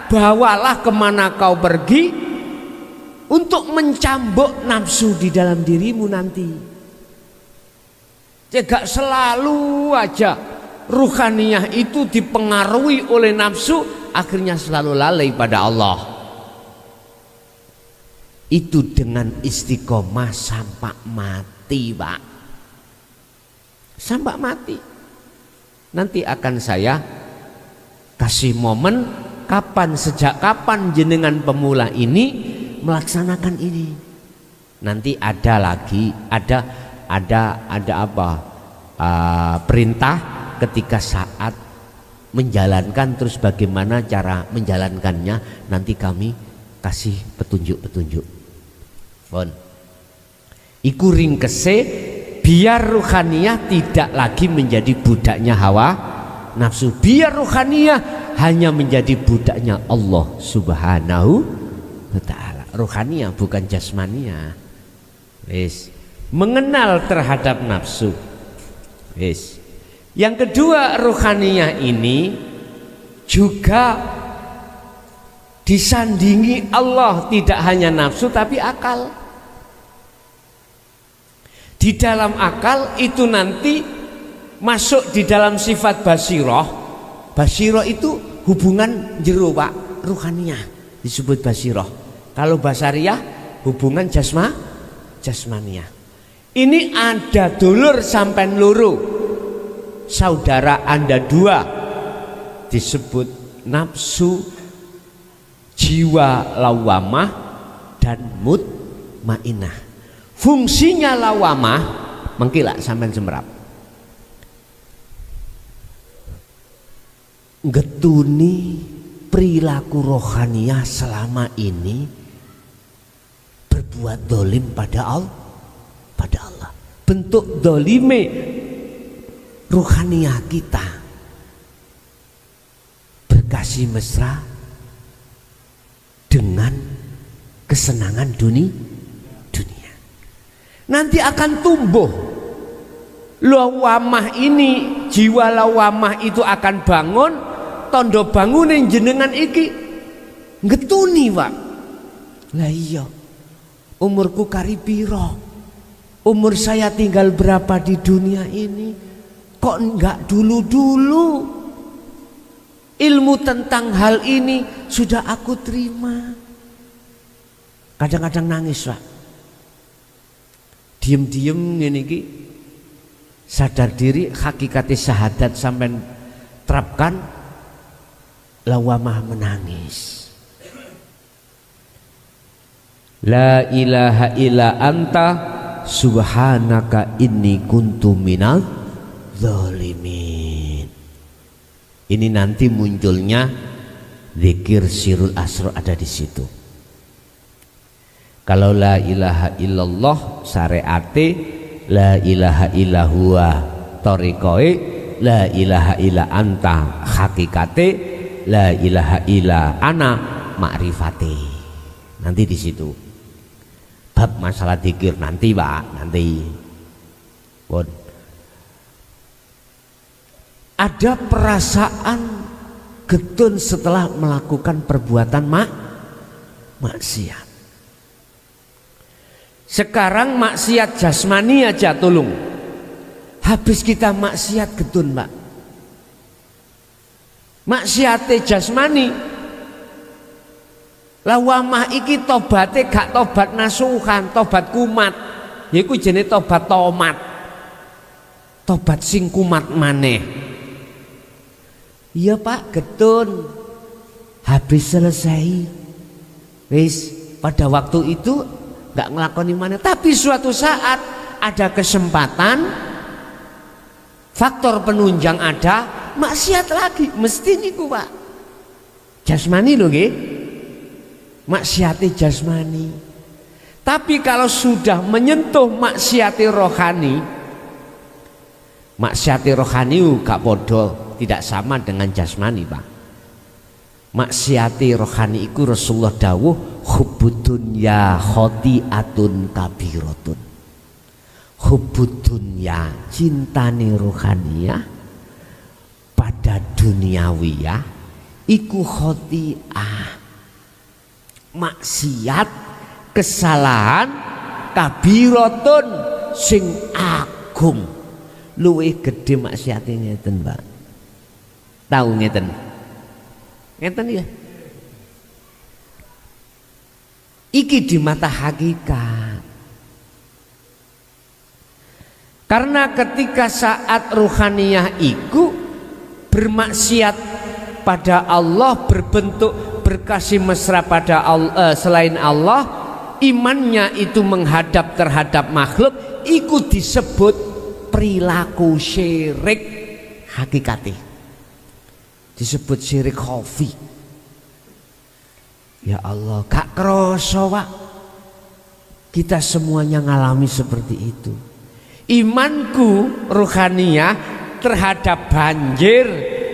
bawalah kemana kau pergi, untuk mencambuk nafsu di dalam dirimu nanti. Tidak selalu aja ruhaniyah itu dipengaruhi oleh nafsu, akhirnya selalu lalai pada Allah. Itu dengan istiqomah sampai mati, Pak. Sampai mati. Nanti akan saya kasih momen kapan, sejak kapan jenengan pemula ini melaksanakan ini. Nanti ada lagi, ada apa? Perintah ketika saat menjalankan, terus bagaimana cara menjalankannya, nanti kami kasih petunjuk-petunjuk. Bon. Iku ringkese biar ruhaniyah tidak lagi menjadi budaknya hawa nafsu, biar ruhaniyah hanya menjadi budaknya Allah Subhanahu wa ta'ala. Ruhaniyah bukan jasmaniyah. Wis, mengenal terhadap nafsu. Wis. Yang kedua, ruhaniyah ini juga disandingi Allah, tidak hanya nafsu tapi akal. Di dalam akal itu nanti masuk di dalam sifat basiroh. Basiroh itu hubungan jero, Pak, ruhaniyah disebut basiroh. Kalau basariyah hubungan jasmaniyah. Ini ada dulur sampai loro, saudara Anda dua, disebut nafsu, jiwa lawamah dan mutmainah. Fungsinya lawamah mengkilak sampai semrap, getuni perilaku rohaniyah selama ini berbuat dolim pada Allah. Bentuk dolime ruhaniyah kita berkasih mesra dengan kesenangan dunia. Nanti akan tumbuh lawamah ini, jiwa lawamah itu akan bangun. Tondo bangunin jenengan iki getuni, Pak. Lah iya, umurku karipiro, umur saya tinggal berapa di dunia ini, kok enggak dulu-dulu ilmu tentang hal ini sudah aku terima. Kadang-kadang nangis, Pak. Diem-diem ngene iki, sadar diri hakikate syahadat sampai terapkan, lawamah menangis. La ilaha illa anta subhanaka inni kuntu minal zalimin. Ini nanti munculnya zikir sirul asrar ada di situ. Kalau la ilaha illallah syariate, la ilaha illa huwa tariqoe, la ilaha illa anta hakikate, la ilaha illa ana ma'rifate. Nanti di situ bab masalah zikir nanti, Pak, nanti. Bon. Ada perasaan getun setelah melakukan perbuatan maksiat. Sekarang maksiat jasmani aja tolong. Habis kita maksiat getun, Pak. Maksiate jasmani, lawamah iki tobate gak tobat nasuhan, tobat kumat. Yaiku jenenge tobat tomat. Tobat sing kumat maneh. Iya, Pak, getun. Habis selesai. Wis, pada waktu itu gak ngelakoni mana, tapi suatu saat ada kesempatan, faktor penunjang ada, maksiat lagi, mesti niku, Pak. Jasmani lho nggih. Maksiate jasmani. Tapi kalau sudah menyentuh maksiate rohani, maksiate rohani gak podo, tidak sama dengan jasmani, Pak. Maksiate rohani iku Rasulullah dawuh hubbud dunya khati'atun kabiratun. Hubbud dunya, cintane rohaniyah pada duniawiyah iku khati'ah, maksiat kesalahan kabiratun sing agung, luwih gede maksiate ngeten, Mbak. Tahu ngeten? Ngeten ya. Iki di mata hakikat. Karena ketika saat ruhaniyah iku bermaksiat pada Allah, berbentuk berkasih mesra pada Allah, selain Allah, imannya itu menghadap terhadap makhluk, iku disebut perilaku syirik hakikati, disebut syirik khafi. Ya Allah, gak kroso Pak, kita semuanya ngalami seperti itu. Imanku ruhaniyah terhadap banjir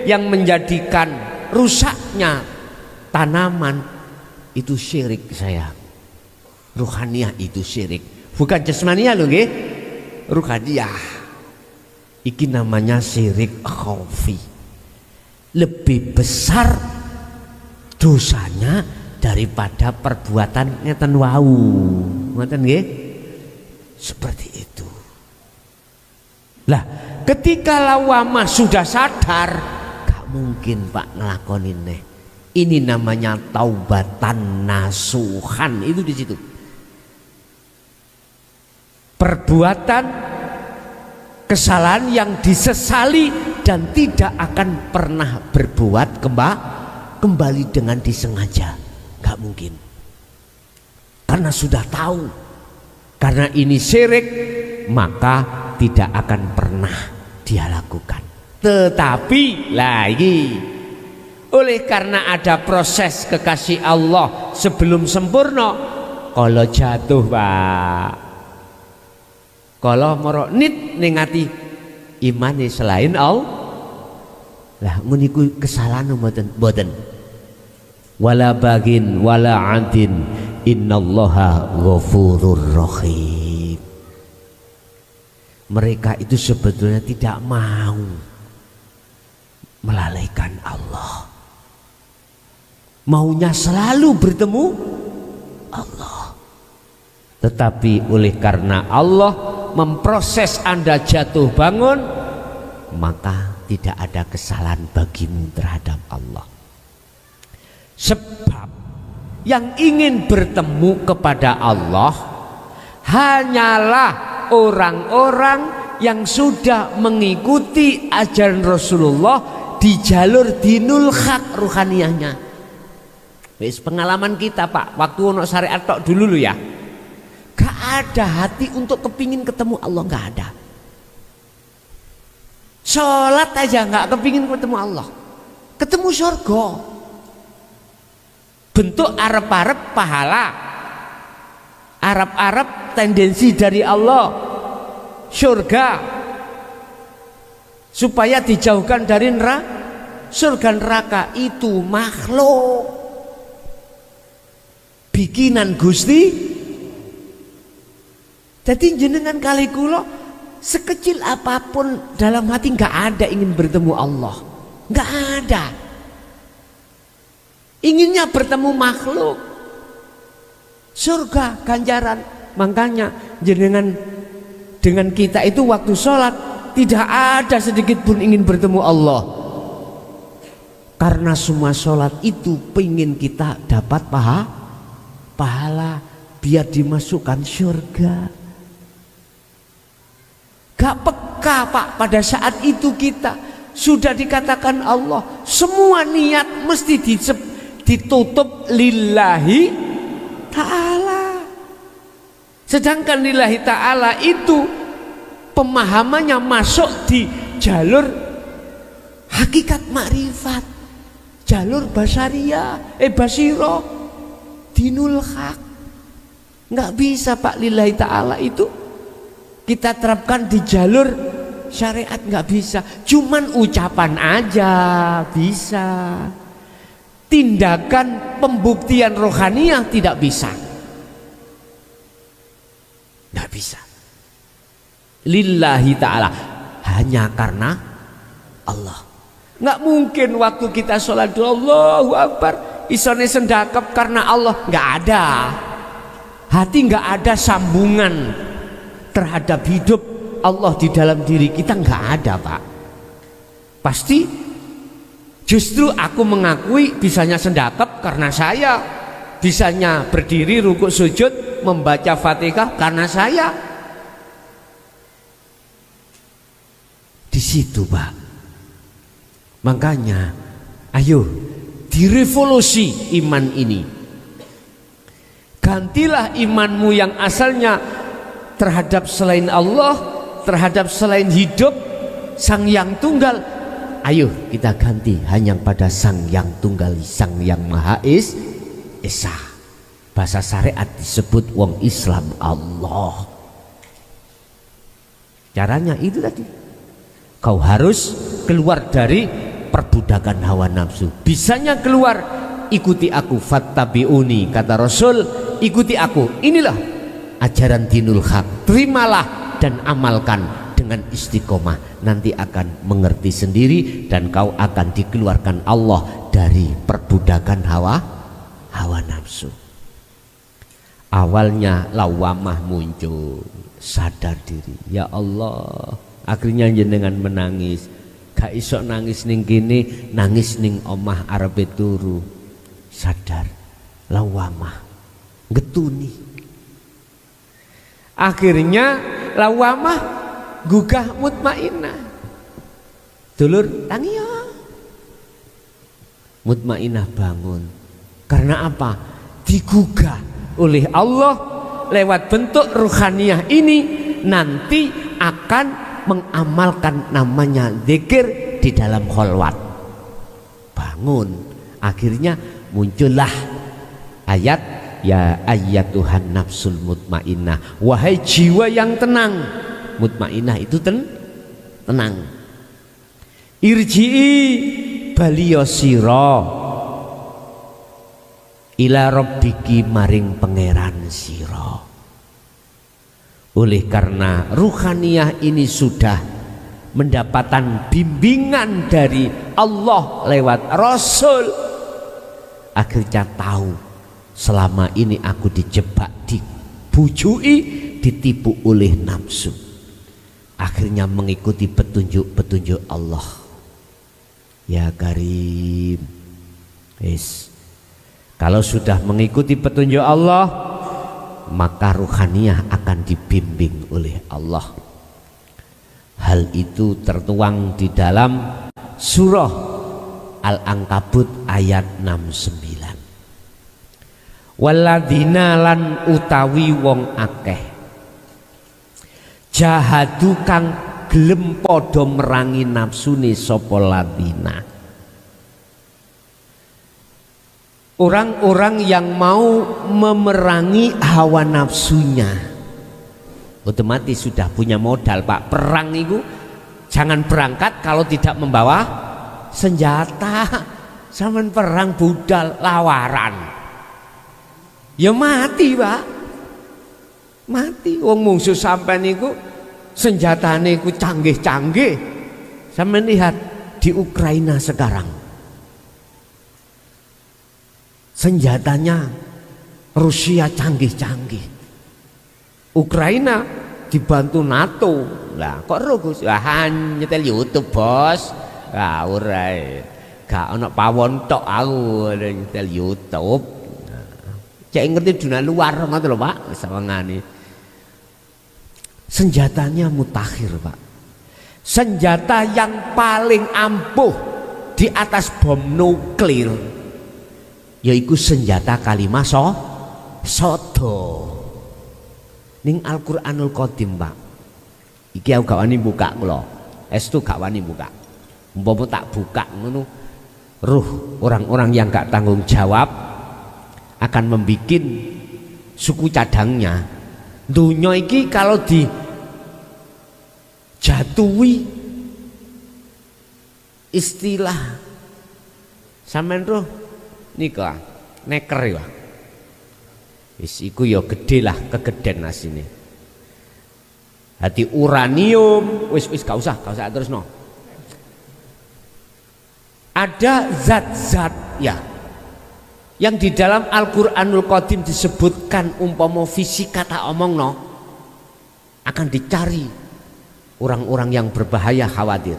yang menjadikan rusaknya tanaman itu syirik saya. Ruhaniyah itu syirik, bukan jasmaniyah loh nggih. Ruhaniyah iki namanya syirik khafi. Lebih besar dosanya daripada perbuatan ngeten wau. Ngoten nggih? Seperti itu. Lah, ketika lawama sudah sadar, gak mungkin Pak ngelakonin nih. Ini namanya taubatan nasuhan, itu di situ. Perbuatan kesalahan yang disesali dan tidak akan pernah berbuat kembali dengan disengaja, gak mungkin. Karena sudah tahu, karena ini syirik, maka tidak akan pernah dia lakukan. Tetapi lagi, oleh karena ada proses kekasih Allah sebelum sempurna, kalau jatuh Pak, kalau moro nit ningati imane selain Allah, lah nguniku kesalahan mboten. Wala bagin wala adin innallaha ghafurur rahim. Mereka itu sebetulnya tidak mau melalaikan Allah, maunya selalu bertemu Allah. Tetapi oleh karena Allah memproses Anda jatuh bangun, maka tidak ada kesalahan bagimu terhadap Allah. Sebab yang ingin bertemu kepada Allah hanyalah orang-orang yang sudah mengikuti ajaran Rasulullah di jalur dinul haq ruhaniyahnya. Wis pengalaman kita Pak, waktu ono syariat tok dulu ya, gak ada hati untuk kepingin ketemu Allah, gak ada. Sholat aja gak kepingin ketemu Allah, ketemu surga. Bentuk arep-arep pahala, arep-arep tendensi dari Allah, surga, supaya dijauhkan dari neraka. Surga neraka itu makhluk bikinan Gusti. Jadi jenengan kali kula sekecil apapun dalam hati nggak ada ingin bertemu Allah, nggak ada. Inginnya bertemu makhluk, surga, ganjaran. Makanya jenengan dengan kita itu waktu sholat tidak ada sedikit pun ingin bertemu Allah, karena semua sholat itu pengen kita dapat pahala biar dimasukkan surga. Gak peka Pak, pada saat itu kita sudah dikatakan Allah semua niat mesti ditutup lillahi ta'ala. Sedangkan lillahi ta'ala itu pemahamannya masuk di jalur hakikat makrifat, jalur basaria, basiro, dinul haq. Nggak bisa Pak, lillahi ta'ala itu kita terapkan di jalur syariat, nggak bisa. Cuman ucapan aja bisa, tindakan pembuktian rohaniah tidak bisa, nggak bisa. Lillahi ta'ala, hanya karena Allah. Nggak mungkin waktu kita sholat Allahu Akbar isone sendakep karena Allah, nggak ada. hati nggak ada sambungan terhadap hidup Allah di dalam diri kita, nggak ada Pak. Pasti justru aku mengakui bisanya sendakep karena saya, bisanya berdiri rukuk sujud membaca Fatihah karena saya. Di situ Pak. Makanya ayo direvolusi iman ini. Gantilah imanmu yang asalnya terhadap selain Allah, terhadap selain hidup Sang Yang Tunggal. Ayo kita ganti hanya pada Sang Yang Tunggal, Sang Yang Maha Esa. Bahasa syariat disebut wong Islam Allah. Caranya itu tadi. Kau harus keluar dari perbudakan hawa nafsu. Bisanya keluar, ikuti aku, fattabi'uni, kata Rasul, ikuti aku. Inilah ajaran dinul haq. Terimalah dan amalkan dengan istiqomah. Nanti akan mengerti sendiri dan kau akan dikeluarkan Allah dari perbudakan hawa nafsu. Awalnya lawamah muncul, sadar diri, ya Allah. Akhirnya jenengan menangis, gak iso nangis ning kene, nangis ning omah arepe turu. Sadar, lawamah, getuni. Akhirnya lawamah gugah mutmainah. Dulur tangi ya. Mutmainah bangun. Karena apa? Digugah oleh Allah lewat bentuk ruhaniyah ini, nanti akan mengamalkan namanya zikir di dalam kholwat. Bangun. Akhirnya muncullah ayat ya ayyatuhan nafsul mutmainnah, wahai jiwa yang tenang. Mutmainnah itu tenang. Irji'i baliyosiro ila rabbiki, maring pangeran siro. Oleh karena ruhaniyah ini sudah mendapatkan bimbingan dari Allah lewat Rasul, akhirnya tahu selama ini aku dijebak, dibujui, ditipu oleh nafsu. Akhirnya mengikuti petunjuk-petunjuk Allah. Ya Karim, kalau sudah mengikuti petunjuk Allah, maka ruhaniyah akan dibimbing oleh Allah. Hal itu tertuang di dalam surah Al-Ankabut ayat 69. Waladina lan utawi wong akeh jahadu kang gelem padha merangi nafsune sapa ladina. Orang-orang yang mau memerangi hawa nafsunya otomatis sudah punya modal Pak. Perang itu jangan berangkat kalau tidak membawa senjata. Sampeyan perang budal lawaran, ya mati Pak, mati. Wong mungsuh sampeyan niku senjatane iku canggih-canggih. Sampeyan lihat di Ukraina sekarang, senjatanya Rusia canggih-canggih. Ukraina dibantu NATO. Lah kok Gus nyetel YouTube bos. Ah ora. Gak ana pawon tok aku nyetel YouTube. Cek ngerti dunia luar ngoten lho Pak, sawangane. Senjatanya mutakhir Pak. Senjata yang paling ampuh di atas bom nuklir, yaitu senjata kalimah sodo. Ning Al-Qur'anul Qadim Pak. Iki aku gak wani buka kula. Estu gak wani buka. Umpama tak buka ngono, ruh orang-orang yang gak tanggung jawab akan membikin suku cadangnya. Dunia iki kalau dijatuhi istilah sampean roh nika neker ya. Wis iku ya gedhe lah, kegeden asine. Hati uranium, wis gak usah terusno. Ada zat-zat ya yang di dalam Al-Qur'anul Qadim disebutkan umpama fisika tak omongno akan dicari orang-orang yang berbahaya khawatir.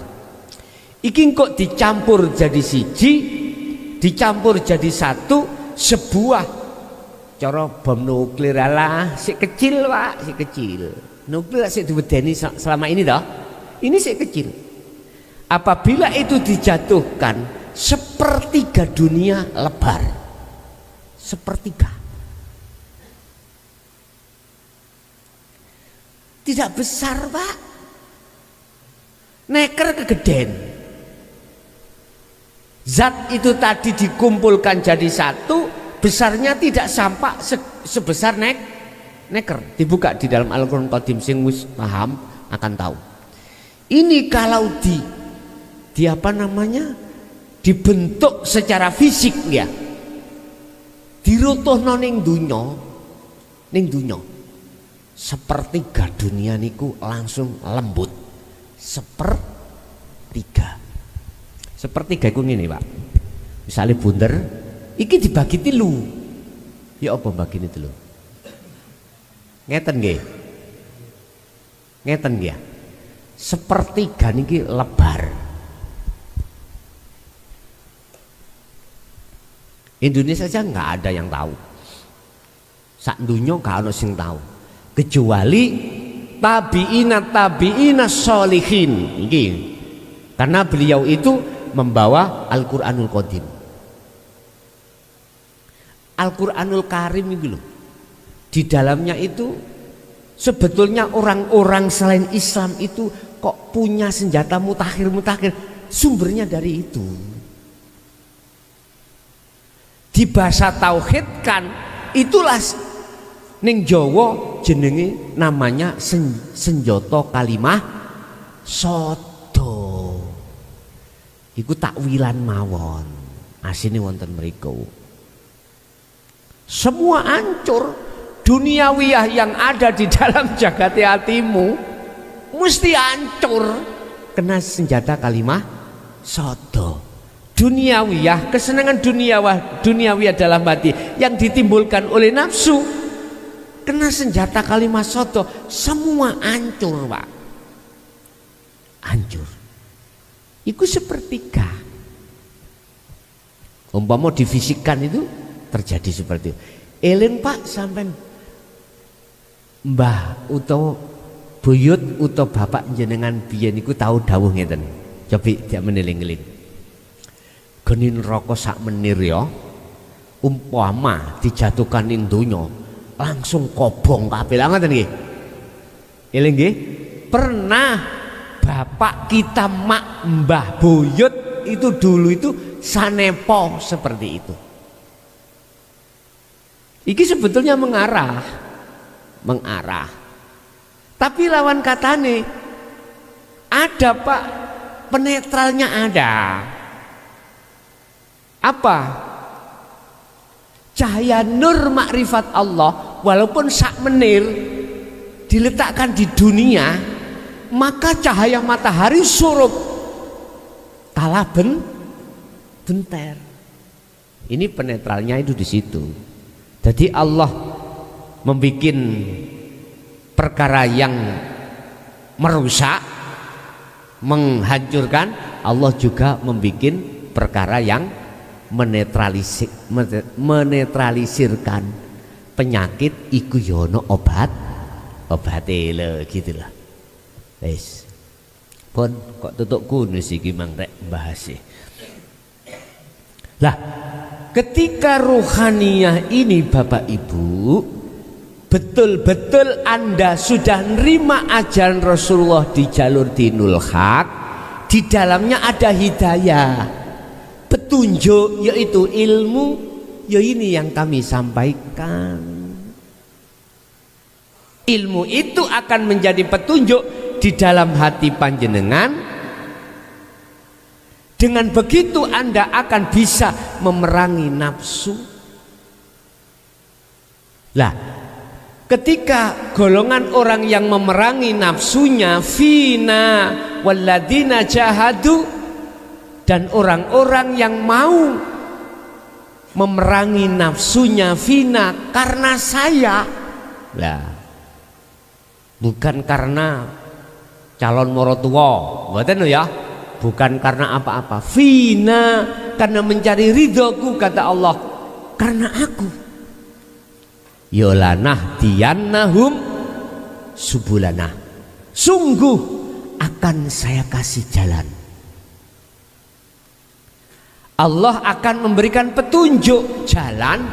Iki kok dicampur jadi siji, dicampur jadi satu, sebuah cara bom nuklir lah, si kecil Pak, si kecil. Nuklir sik diwedeni selama ini toh. Ini si kecil. Apabila itu dijatuhkan, sepertiga dunia lebar. Sepertiga. Tidak besar Pak. Neker kegedean. Zat itu tadi dikumpulkan jadi satu, besarnya tidak sampai sebesar neker. Dibuka di dalam Al-Qur'an Qadim, sing wis paham akan tahu. Ini kalau di apa namanya? Dibentuk secara fisik ya. Dirutuhno ning dunya. Sepertiga dunia niku langsung lembut. Sepertiga iku ngene, Pak. Misalnya bunder, iki dibagi tilu. Ya apa bagine tilu? Ngeten nggih. Ngeten nggih. Sepertiga niki lebar. Indonesia saja nggak ada yang tahu. Sak dunya gak ono sing tahu. Kecuali tabi'ina sholihin. Iki. Karena beliau itu membawa Al-Qur'anul Qadim. Al-Qur'anul Karim itu loh. Di dalamnya itu sebetulnya orang-orang selain Islam itu kok punya senjata mutakhir. Sumbernya dari itu. Dibahasa tauhidkan, itulah ning Jawa jenenge namanya senjata kalimah sodo. Iku takwilan mawon. Asine wonten mriku. Semua hancur. Duniawiyah yang ada di dalam jagat hatimu mesti hancur kena senjata kalimah sodo. Duniawiyah, kesenangan duniawiyah dalam hati yang ditimbulkan oleh nafsu kena senjata kalimah sodo, semua hancur Pak. Hancur. Itu sepertiga. Umpama difisikkan itu terjadi seperti itu. Eling Pak sampean mbah utawa buyut utawa bapak jenengan biyen niku tahu dawuh ngeten. Cobi dia meneling-eling. Geni neraka sak menir ya. Umpama dijatuhkan ning donya langsung kobong kabeh. Ngoten nggih. Eling nggih? Pernah bapak kita mak mbah buyut itu dulu itu sanepo seperti itu. Iki sebetulnya mengarah. Tapi lawan katane ada Pak, penetralnya ada. Apa? Cahaya nur makrifat Allah walaupun sak menir diletakkan di dunia, maka cahaya matahari surup kalah bentar. Ini penetralnya itu di situ. Jadi Allah membuat perkara yang merusak, menghancurkan. Allah juga membuat perkara yang menetralisirkan penyakit. Iku yono obate lho gitu lah. Wes. Pun kok tutuk kunus iki mang rek bahas. Lah, ketika ruhaniyah ini Bapak Ibu, betul-betul Anda sudah nerima ajaran Rasulullah di jalur dinul haq, di dalamnya ada hidayah, petunjuk, yaitu ilmu, ya ini yang kami sampaikan. Ilmu itu akan menjadi petunjuk di dalam hati panjenengan. Dengan begitu Anda akan bisa memerangi nafsu. Lah, ketika golongan orang yang memerangi nafsunya, fina walladina jahadu, dan orang-orang yang mau memerangi nafsunya fina karena saya. Lah, bukan karena calon morotua, mboten ya. Bukan karena apa-apa. Fina, karena mencari ridhoku kata Allah. Karena aku. Yolanah diyannahum subulana. Sungguh akan saya kasih jalan. Allah akan memberikan petunjuk jalan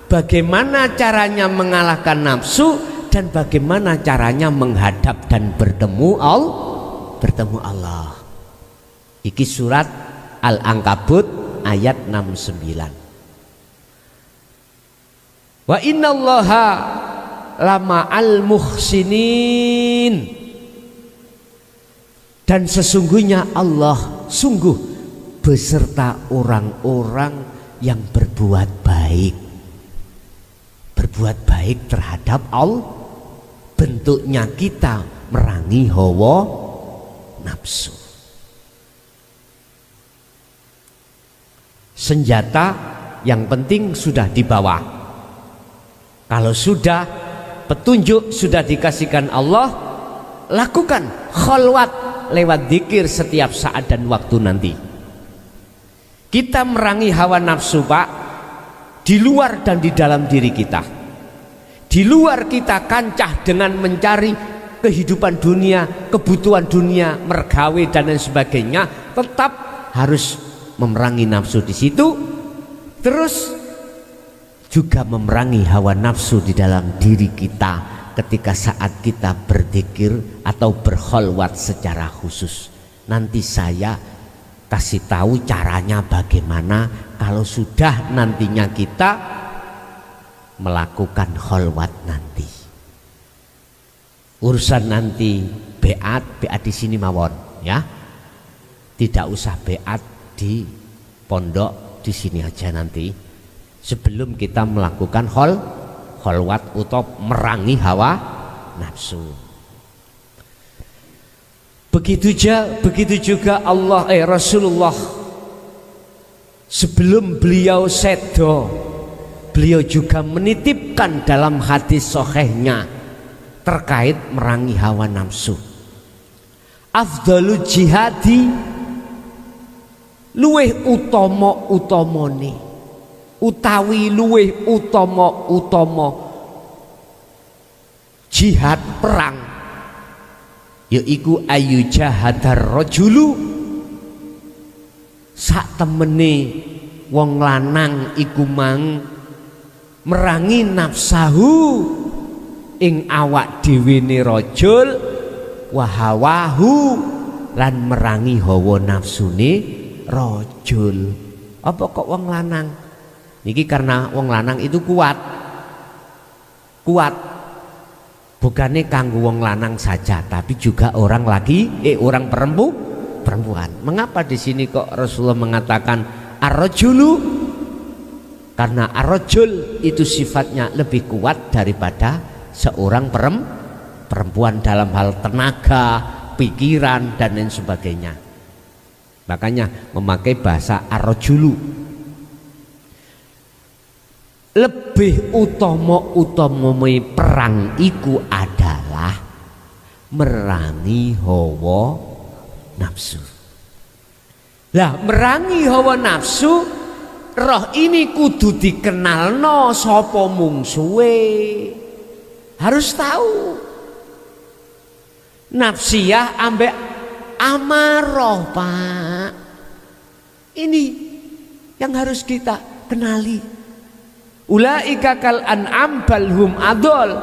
bagaimana caranya mengalahkan nafsu dan bagaimana caranya menghadap dan bertemu Allah. Iki surat Al-Ankabut ayat 69. Wa innallaha lama'al muhsinin. Dan sesungguhnya Allah sungguh beserta orang-orang yang berbuat baik. Berbuat baik terhadap Allah. Bentuknya kita merangi hawa nafsu. Senjata yang penting sudah dibawa. Kalau sudah petunjuk sudah dikasihkan Allah, lakukan khalwat lewat zikir setiap saat dan waktu nanti. Kita merangi hawa nafsu, Pak, di luar dan di dalam diri kita. Di luar kita kancah dengan mencari kehidupan dunia, kebutuhan dunia, mergawe dan lain sebagainya, tetap harus memerangi nafsu di situ, terus juga memerangi hawa nafsu di dalam diri kita ketika saat kita berzikir atau berkhalwat secara khusus. Nanti saya kasih tahu caranya bagaimana kalau sudah nantinya kita melakukan khalwat nanti. Urusan nanti beat di sini mawon ya. Tidak usah beat di pondok, di sini aja nanti sebelum kita melakukan khalwat atau merangi hawa nafsu. Begitu juga Rasulullah sebelum beliau sedo, beliau juga menitipkan dalam hadis sahihnya terkait merangi hawa nafsu. Afdalul jihadi luweh utamane utawi luweh utama jihad perang yaiku ayu jahadar rajulu sak temene wong lanang iku mang merangi nafsahu ing awak dhewene rajul wa hawahu lan merangi hawa nafsune rajul. Apa kok wong lanang? Niki karena wong lanang itu kuat. Bukannya kanggo wong lanang saja, tapi juga orang perempuan. Mengapa di sini kok Rasulullah mengatakan ar-rajulu? Karena ar-rajul itu sifatnya lebih kuat daripada seorang perempuan dalam hal tenaga, pikiran dan lain sebagainya. Makanya memakai bahasa ar-rajulu. Lebih utama perang iku adalah merangi hawa nafsu. Lah merangi hawa nafsu, roh ini kudu dikenalno sapa mungsuhe. Harus tahu. Nafsiyah ambek amarah, Pak. Ini yang harus kita kenali. Ulaika kal an'am bal hum adol.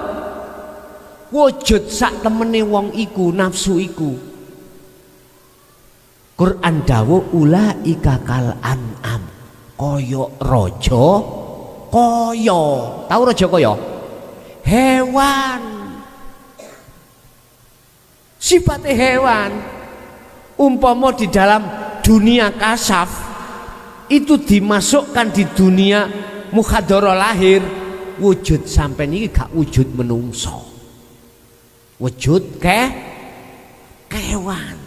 Wujud sak temene wong iku nafsu iku. Quran dawuh ulaika kal an'am. Koyo raja kaya. Tahu raja kaya? Hewan. Sifatnya hewan. Umpama di dalam dunia kasaf itu dimasukkan di dunia mukhadara lahir, wujud sampai ini gak wujud menungso, wujud kewan.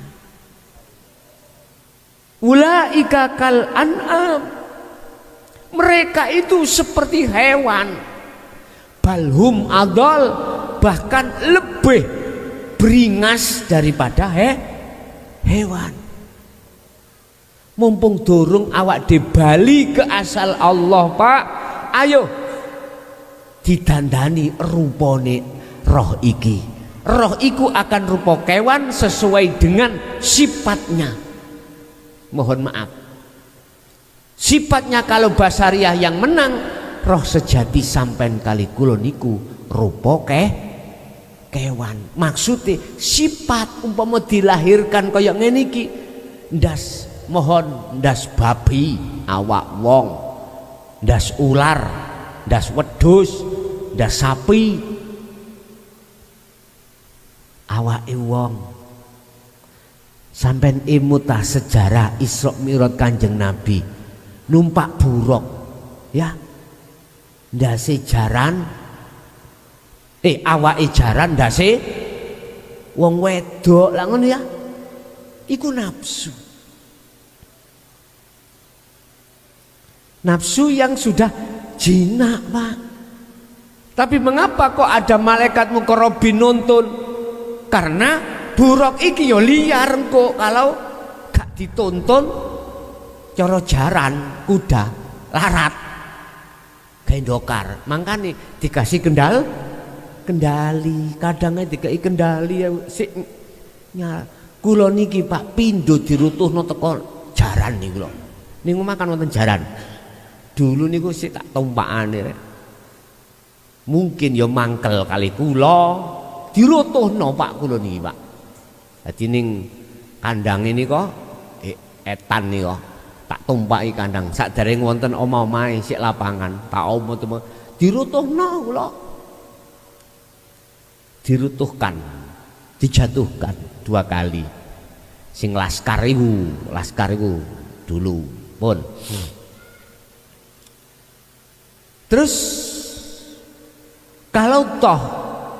Ulaika kal an'am, Mereka itu seperti hewan. Balhum adol, bahkan lebih beringas daripada hewan. Mumpung dorong awak dibali ke asal Allah, Pak, ayo didandani rupane roh iki. Roh iku akan rupa kewan sesuai dengan sifatnya. Mohon maaf, sifatnya kalau basariah yang menang, roh sejati sampean kali kula niku rupa kewan. Maksudnya sifat umpama dilahirkan kaya ngene iki, ndas mohon ndas babi awak wong, ndas ular, ndas wedhus, ndas sapi awake wong. Sampeyan imutah sejarah Isra Mi'raj Kanjeng Nabi numpak buruk ya, ndase jaran awake jaran, ndase wong wedok lah ngono ya, iku nafsu. Nafsu yang sudah jinak, Pak. Tapi mengapa kok ada malaikat muqarrabin nuntun? Karena buruk iki yo liar kok, kalau gak dituntun cara jaran kuda larat gendokar, makanya dikasih kendali, kadangnya dikai kendali ya sik kula niki Pak pindho dirutuhno teko jaran niku lho. Niku makan wonten jaran. Dulu niku sik tak tumpakane rek. Mungkin ya mangkel kali kula dirutuhno Pak kula niki Pak. Dadi ning kandang ini kok etan nih kok tak tumpaki kandang sakdereng wonten omah-omahe sik lapangan tak omah dirutuhno kula. Dirutuhkan, dijatuhkan 2 kali. Sing laskar iku dulu pun. Terus kalau toh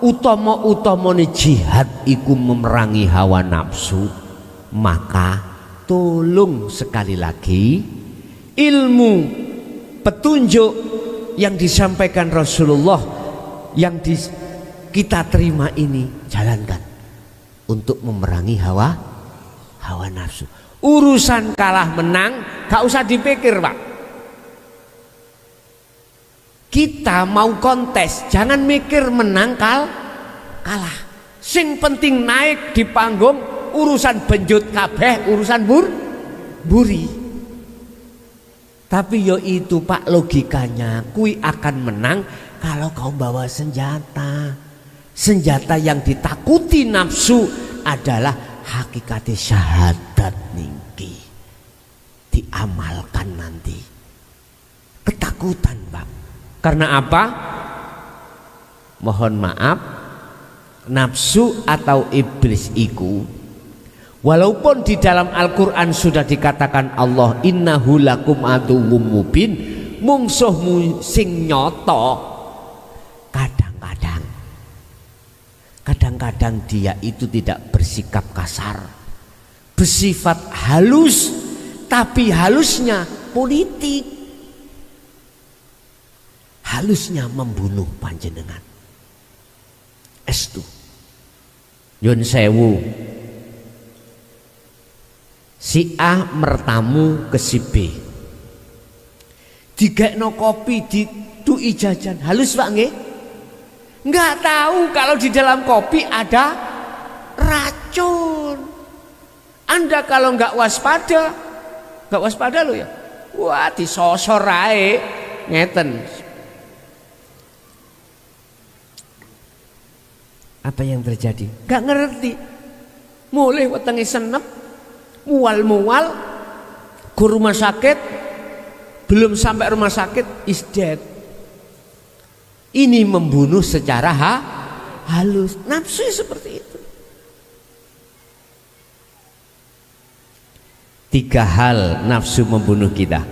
utama-utamane jihad iku memerangi hawa nafsu, maka tolong sekali lagi ilmu petunjuk yang disampaikan Rasulullah yang kita terima ini jalankan untuk memerangi hawa nafsu. Urusan kalah menang gak usah dipikir Pak. Kita mau kontes jangan mikir menang kalah. Sing penting naik di panggung, urusan benjut kabeh urusan buri. Tapi yo itu Pak logikanya, kui akan menang kalau kau bawa senjata. Senjata yang ditakuti nafsu adalah hakikat syahadat ningki. Diamalkan nanti. Ketakutan Pak. Karena apa? Mohon maaf, nafsu atau iblis iku walaupun di dalam Al-Quran sudah dikatakan Allah innahu lakum aduwwum mubin, mungsuhmu sing nyoto, kadang-kadang dia itu tidak bersikap kasar, bersifat halus, tapi halusnya politik, halusnya membunuh panjenengan. Estu Yun sewu, si A mertamu ke si B, digekno kopi, ditui jajan, halus Pak nggih? Nggak tahu kalau di dalam kopi ada racun. Anda kalau nggak waspada lo ya, wah disosor ae ngeten. Apa yang terjadi? Nggak ngerti. Mulai wetenge senep, mual ke rumah sakit, belum sampai rumah sakit is dead. Ini membunuh secara halus. Nafsu seperti itu. 3 hal nafsu membunuh kita.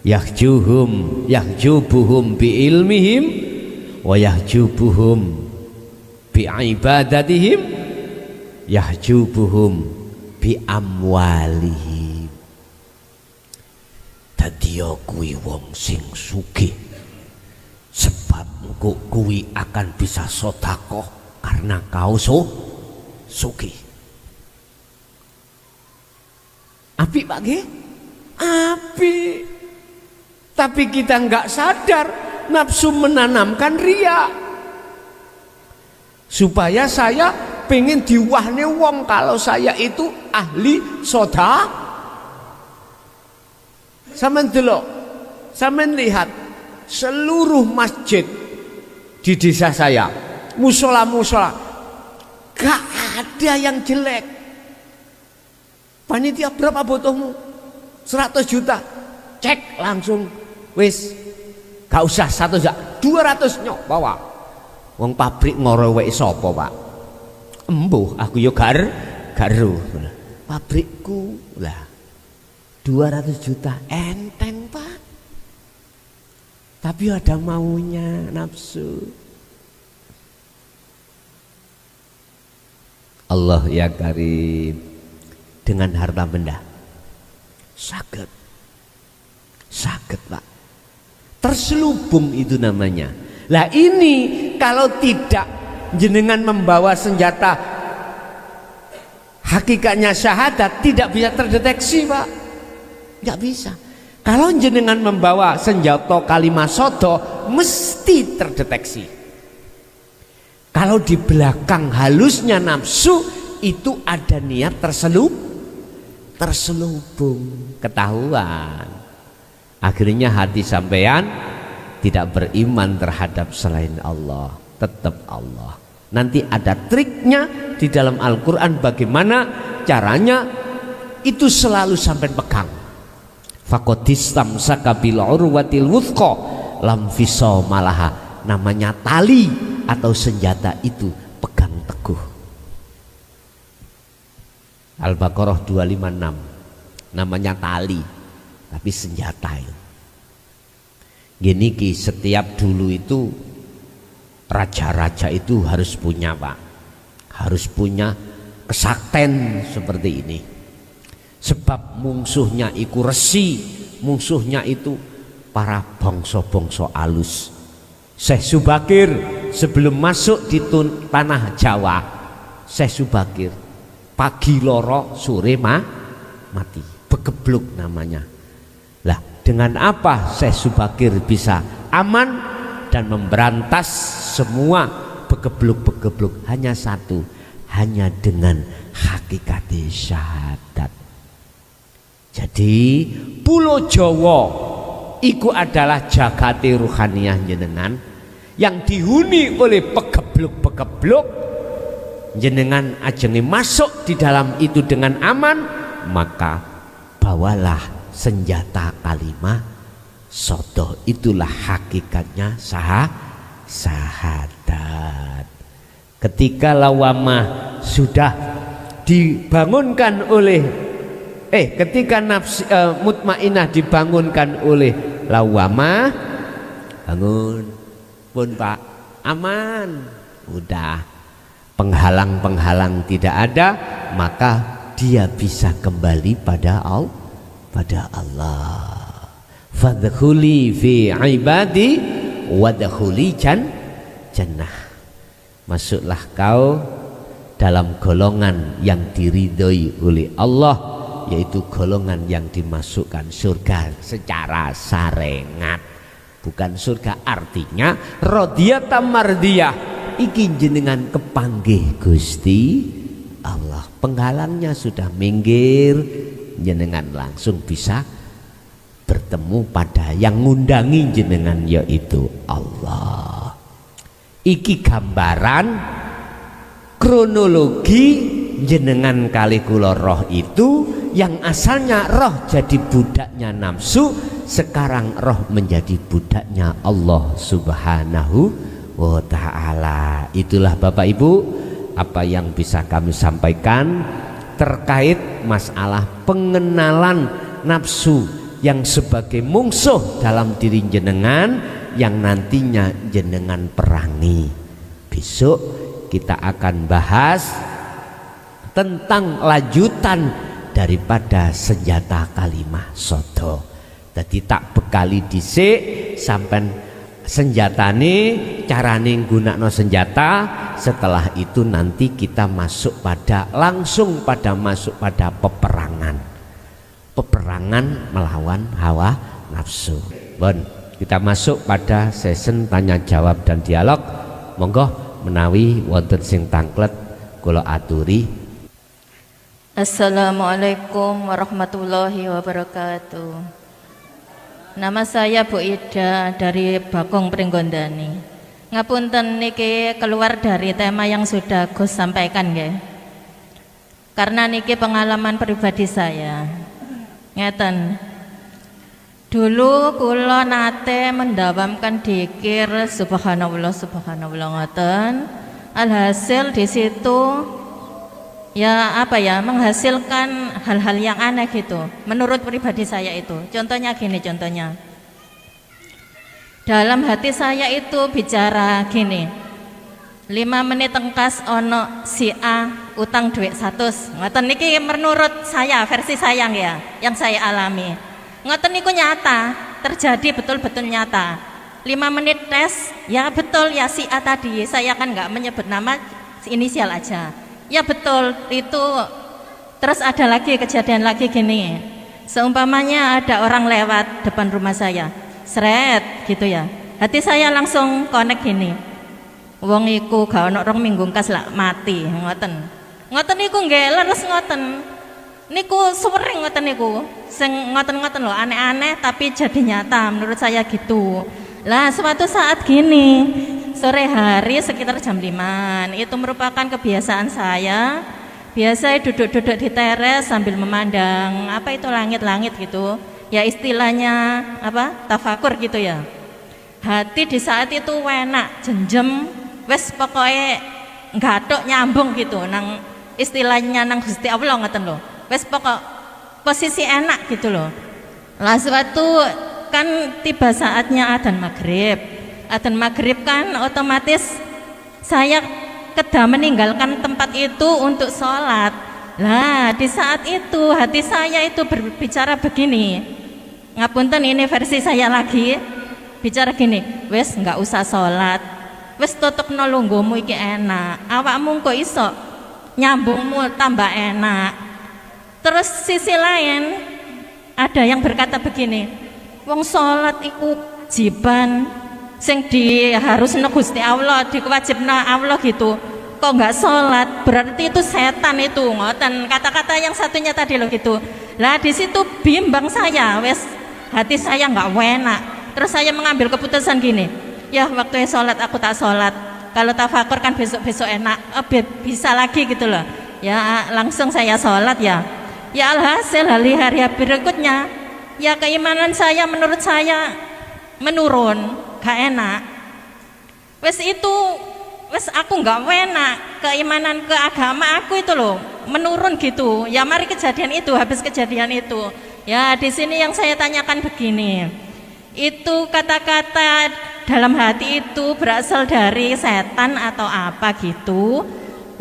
Yahjubuhum bi ilmihim wa yahjubuhum bi ibadatihim, yahjubuhum bi amwalihim. dadi kuwi wong sing sugih, sebab engko kuwi akan bisa sedekah karena kau sugih. Apik Pak nggih? Apik. Tapi kita nggak sadar nafsu menanamkan riya. Supaya saya pengen diwahne wong kalau saya itu ahli sedekah. Sampeyan delok, sampeyan lihat seluruh masjid di desa saya, musola-musola, gak ada yang jelek. Panitia berapa butuhmu? 100 juta. Cek langsung, wis gak usah 1 juta, 200 nyok bawa. Wong pabrik ngorowek sapa Pak? Embuh aku yo garu. Pabrikku lah 200 juta enteng Pak. Tapi ada maunya nafsu. Allah ya karim, dengan harta benda sakit Pak, terselubung itu namanya. Lah ini kalau tidak jenengan membawa senjata hakikatnya syahadat, tidak bisa terdeteksi Pak, nggak bisa. Kalau jenengan membawa senjata kalimat sodo mesti terdeteksi. Kalau di belakang halusnya nafsu itu ada niat terselubung, ketahuan. Akhirnya hati sampean tidak beriman terhadap selain Allah, tetap Allah. Nanti ada triknya di dalam Al-Quran bagaimana caranya itu selalu sampai pegang. Fakotistamsaka bil urwatil wuthqa lam fisama laha. Namanya tali atau senjata itu pegang teguh. Al-Baqarah 256. Namanya tali tapi senjata itu. Gini ki, setiap dulu itu raja-raja itu harus punya Pak, harus punya kesakten seperti ini. Sebab musuhnya itu resi, musuhnya itu para bangsa-bangsa alus. Syekh Subakir sebelum masuk di tanah Jawa, Syekh Subakir pagi loro sore mati, begebluk namanya. Lah dengan apa Syekh Subakir bisa aman dan memberantas semua begebluk-begebluk? Hanya satu, hanya dengan hakikat syahadat. Jadi Pulau Jawa iku adalah jagati ruhaniyah jenengan yang dihuni oleh pegebluk-pegebluk. Jenengan ajengi masuk di dalam itu dengan aman, maka bawalah senjata kalimah sodoh. Itulah hakikatnya syahadat. Ketika lawamah sudah dibangunkan oleh ketika nafsi mutmainah dibangunkan oleh lawamah, bangun pun Pak, aman, udah penghalang-penghalang tidak ada, maka dia bisa kembali pada Allah. Fadkhuli fi ibadi wadkhuli jannah. Masuklah kau dalam golongan yang diridhoi oleh Allah, yaitu golongan yang dimasukkan surga secara sarengat. Bukan surga artinya radiyatan mardiyah. Iki jenengan kepanggih Gusti Allah, penghalangnya sudah minggir, jenengan langsung bisa bertemu pada yang ngundangi jenengan, yaitu Allah. Iki gambaran kronologi jenengan kali kula roh itu, yang asalnya roh jadi budaknya nafsu, sekarang roh menjadi budaknya Allah Subhanahu wa ta'ala. Itulah Bapak Ibu apa yang bisa kami sampaikan terkait masalah pengenalan nafsu yang sebagai musuh dalam diri jenengan, yang nantinya jenengan perangi. Besok kita akan bahas tentang lanjutan daripada senjata kalimah sodo. Jadi tak bekali dhisik sampean senjatane, carane nggunakno senjata. Setelah itu nanti kita langsung masuk pada peperangan melawan hawa nafsu. Bon, kita masuk pada sesi tanya jawab dan dialog. Monggo menawi wonten sing tanglet kula aturi. Assalamualaikum warahmatullahi wabarakatuh. Nama saya Bu Ida dari Bakung Pringgondani. Ngapunten niki keluar dari tema yang sudah Gus sampaikan nggih. Karena niki pengalaman pribadi saya. Ngeten. Dulu kula nate mendawamkan dzikir subhanallah subhanallah ngoten. Alhasil di situ ya menghasilkan hal-hal yang aneh gitu menurut pribadi saya itu. Contohnya gini, dalam hati saya itu bicara gini, 5 menit tengkas ono si A utang duit 100 ngoten niki menurut saya, versi saya ya, yang saya alami ngoten niku nyata terjadi, betul-betul nyata. 5 menit tes ya betul ya, si A tadi saya kan nggak menyebut nama, inisial aja ya betul itu. Terus ada lagi kejadian lagi gini, seumpamanya ada orang lewat depan rumah saya, seret gitu ya, hati saya langsung connect gini, wong iku gak ono 2 minggu kas lah mati ngoten niku nggih leres ngoten niku sering ngoten niku sing ngoten lho, aneh-aneh tapi jadi nyata menurut saya gitu. Lah suatu saat gini sore hari sekitar jam 5 itu merupakan kebiasaan saya. Biasa duduk-duduk di teres sambil memandang apa itu langit-langit gitu. Ya istilahnya apa? Tafakur gitu ya. Hati di saat itu enak, jenjem, wes pokoknya gathuk nyambung gitu nang istilahnya nang Gusti Allah ngoten lho. Wes pokok posisi enak gitu loh. Lah suatu kan tiba saatnya adzan maghrib kan otomatis saya kedah meninggalkan tempat itu untuk sholat. Lah di saat itu hati saya itu berbicara begini, ngapunten ini versi saya lagi, bicara gini, wes nggak usah sholat, wes tutupno lungguhmu iki enak, awakmu kok iso nyambungmu tambah enak. Terus sisi lain ada yang berkata begini, wong sholat iku jiban sing diharusno Gusti Allah, dikewajibna Allah gitu, kok nggak sholat berarti itu setan itu ngoten, kata-kata yang satunya tadi loh gitu. Lah di situ bimbang saya, wes hati saya nggak enak. Terus saya mengambil keputusan gini, ya waktu sholat aku tak sholat, kalau tafakur kan besok enak, bisa lagi gitu loh ya, langsung saya sholat ya alhasil hari-hari berikutnya ya keimanan saya menurut saya menurun, gak enak. Wes aku nggak enak, keimanan ke agama aku itu loh menurun gitu. Ya mari kejadian itu, habis kejadian itu ya di sini yang saya tanyakan begini, itu kata-kata dalam hati itu berasal dari setan atau apa gitu.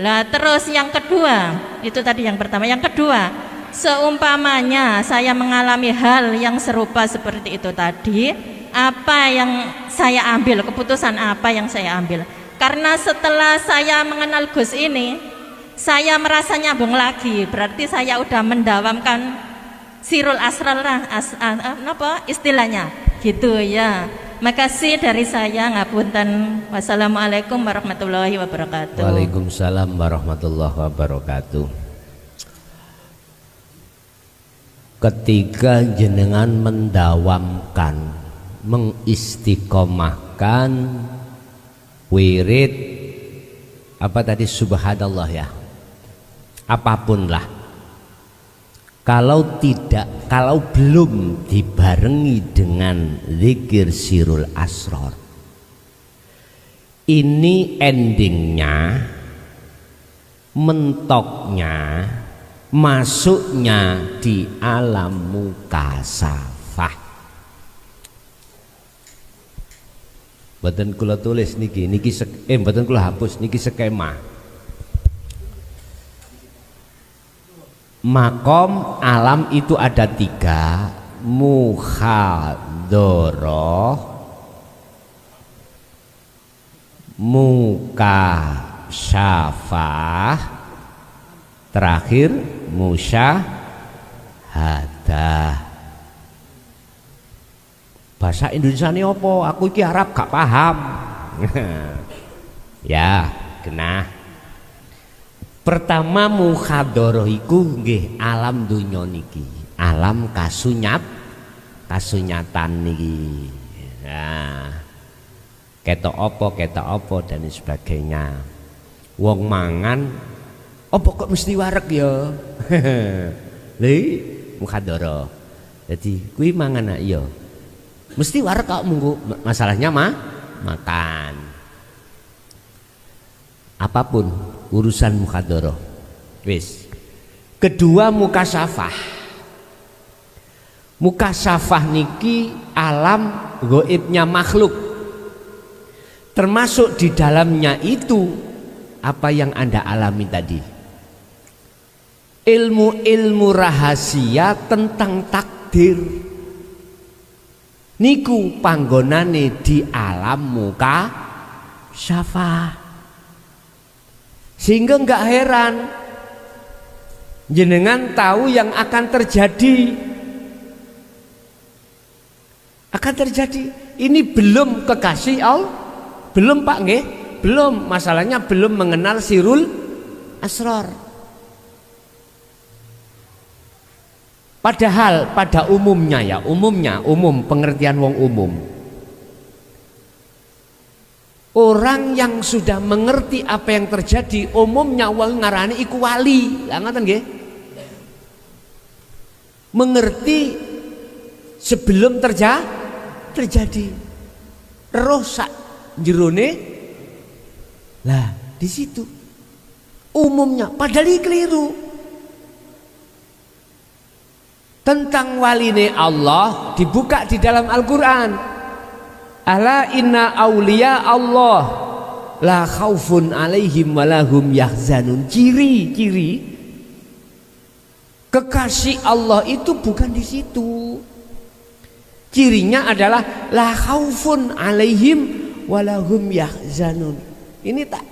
Lah terus yang kedua, itu tadi yang pertama, yang kedua, seumpamanya saya mengalami hal yang serupa seperti itu tadi, apa yang saya ambil, keputusan apa yang saya ambil? Karena setelah saya mengenal Gus ini, saya merasa nyambung lagi, berarti saya udah mendawamkan sirul asrar lah, apa istilahnya gitu ya. Makasih dari saya, ngapunten. Wassalamualaikum warahmatullahi wabarakatuh. Waalaikumsalam warahmatullahi wabarakatuh. Ketika jenengan mendawamkan, mengistiqomahkan wirid apa tadi, subhanallah ya, apapun lah, kalau belum dibarengi dengan zikir sirul asrar, ini endingnya, mentoknya, masuknya di alam mukasafah. Mboten kula tulis niki mboten kula hapus niki skema. Makom alam itu ada 3, muhadharah, mukasyafah, terakhir musyahadah. Bahasa Indonesia ini apa? Aku iki Arab gak paham. Ya, genah. Pertama muhadharah iku nggih alam donya niki, alam kasunyatan niki. Nah, ketok apa dan sebagainya. Wong mangan apa kok mesti wareg ya? Lha muhadharah. Jadi kuwi mangan ya. Mesti wareg kok munggu, masalahnya makan. Apapun urusan muhadharah. Wis. Kedua mukasyafah. Mukasyafah niki alam gaibnya makhluk. Termasuk di dalamnya itu apa yang Anda alami tadi. Ilmu-ilmu rahasia tentang takdir. Niku panggonane di alam mukasyafah. Sehingga enggak heran jenengan tahu yang akan terjadi. Akan terjadi. Ini belum kekasih Allah. Belum Pak nggih? Belum. Masalahnya belum mengenal sirul asrar. Padahal pada umumnya ya, umum pengertian wong umum. Orang yang sudah mengerti apa yang terjadi umumnya wong ngarani iku wali. Lah ngoten nggih. Mengerti sebelum terjadi. Roh sak jerone. Lah di situ umumnya padahal keliru. Tentang waline Allah dibuka di dalam Al-Quran. Ala inna awliya Allah la khaufun alaihim walahum yahzanun. Ciri-ciri kekasih Allah itu bukan di situ. Cirinya adalah la khaufun alaihim walahum yahzanun. Ini tak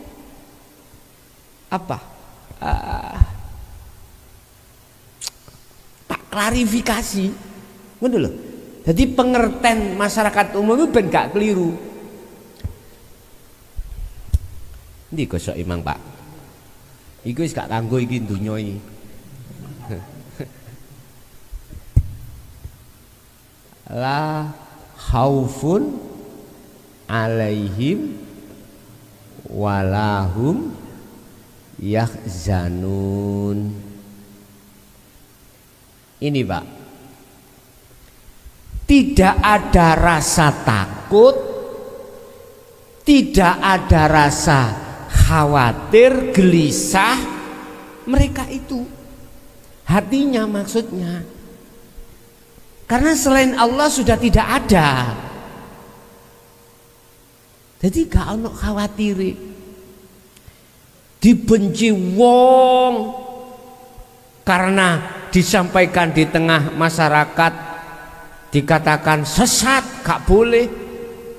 apa? Klarifikasi, ngono lho. Jadi pengertian masyarakat umum itu ben gak keliru. Ndi gosok imang Pak. Iku wis gak kanggo iki donya iki. La khaufun alaihim walahum yahzanun. Ini Pak, tidak ada rasa takut, tidak ada rasa khawatir, gelisah. Mereka itu hatinya maksudnya. Karena selain Allah sudah tidak ada. Jadi gak ono khawatir. Dibenci wong karena disampaikan di tengah masyarakat dikatakan sesat, gak boleh.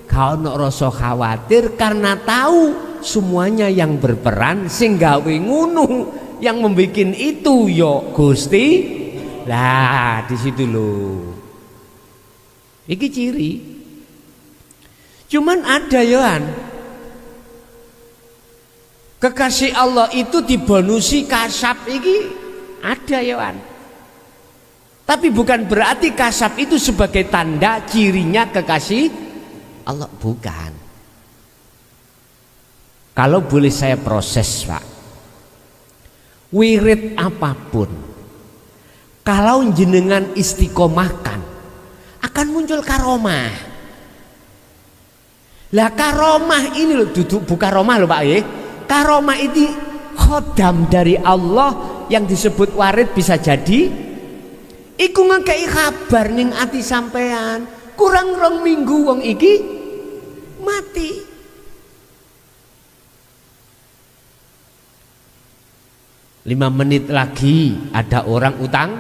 Gak ono rasa khawatir karena tahu semuanya yang berperan sing gawe ngunu, yang membikin itu yo Gusti. Lah di situ loh. Iki ciri. Cuman ada yoan. Kekasih Allah itu dibonusi kasab iki ada yoan. Tapi bukan berarti kasab itu sebagai tanda cirinya kekasih Allah, bukan. Kalau boleh saya proses Pak, wirid apapun kalau jenengan istiqomahkan akan muncul karomah. Lah karomah ini loh, duduk bukan karomah loh Pak ya. Karomah itu khodam dari Allah yang disebut warid bisa jadi iku ngekei kabar ning ati sampean kurang rong minggu wong iki mati. Lima menit lagi ada orang utang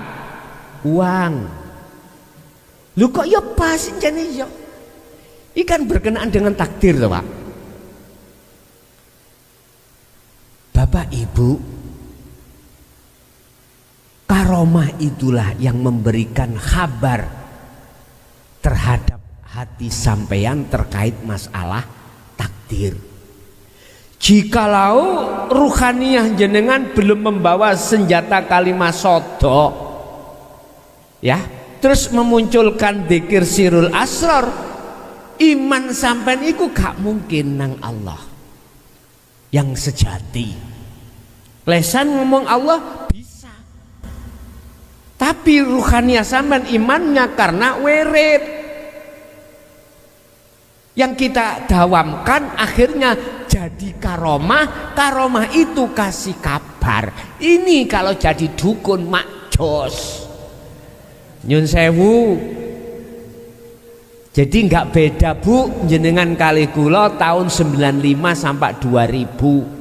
uang. Lu kok ya pas jane ya. Ikan berkenaan dengan takdir toh, Pak. Bapak Ibu, karomah itulah yang memberikan kabar terhadap hati sampeyan terkait masalah takdir. Jikalau ruhaniyah jenengan belum membawa senjata kalimat sodok, ya, terus memunculkan dzikir sirul asrar, iman sampean iku gak mungkin nang Allah yang sejati. Lesan ngomong Allah bisa, tapi ruhaniyah sampean imannya karena wirid yang kita dawamkan akhirnya jadi karomah. Karomah itu kasih kabar. Ini kalau jadi dukun mak jos. Nyun sewu. Jadi nggak beda Bu jenengan kali kula tahun 95 sampai 2000.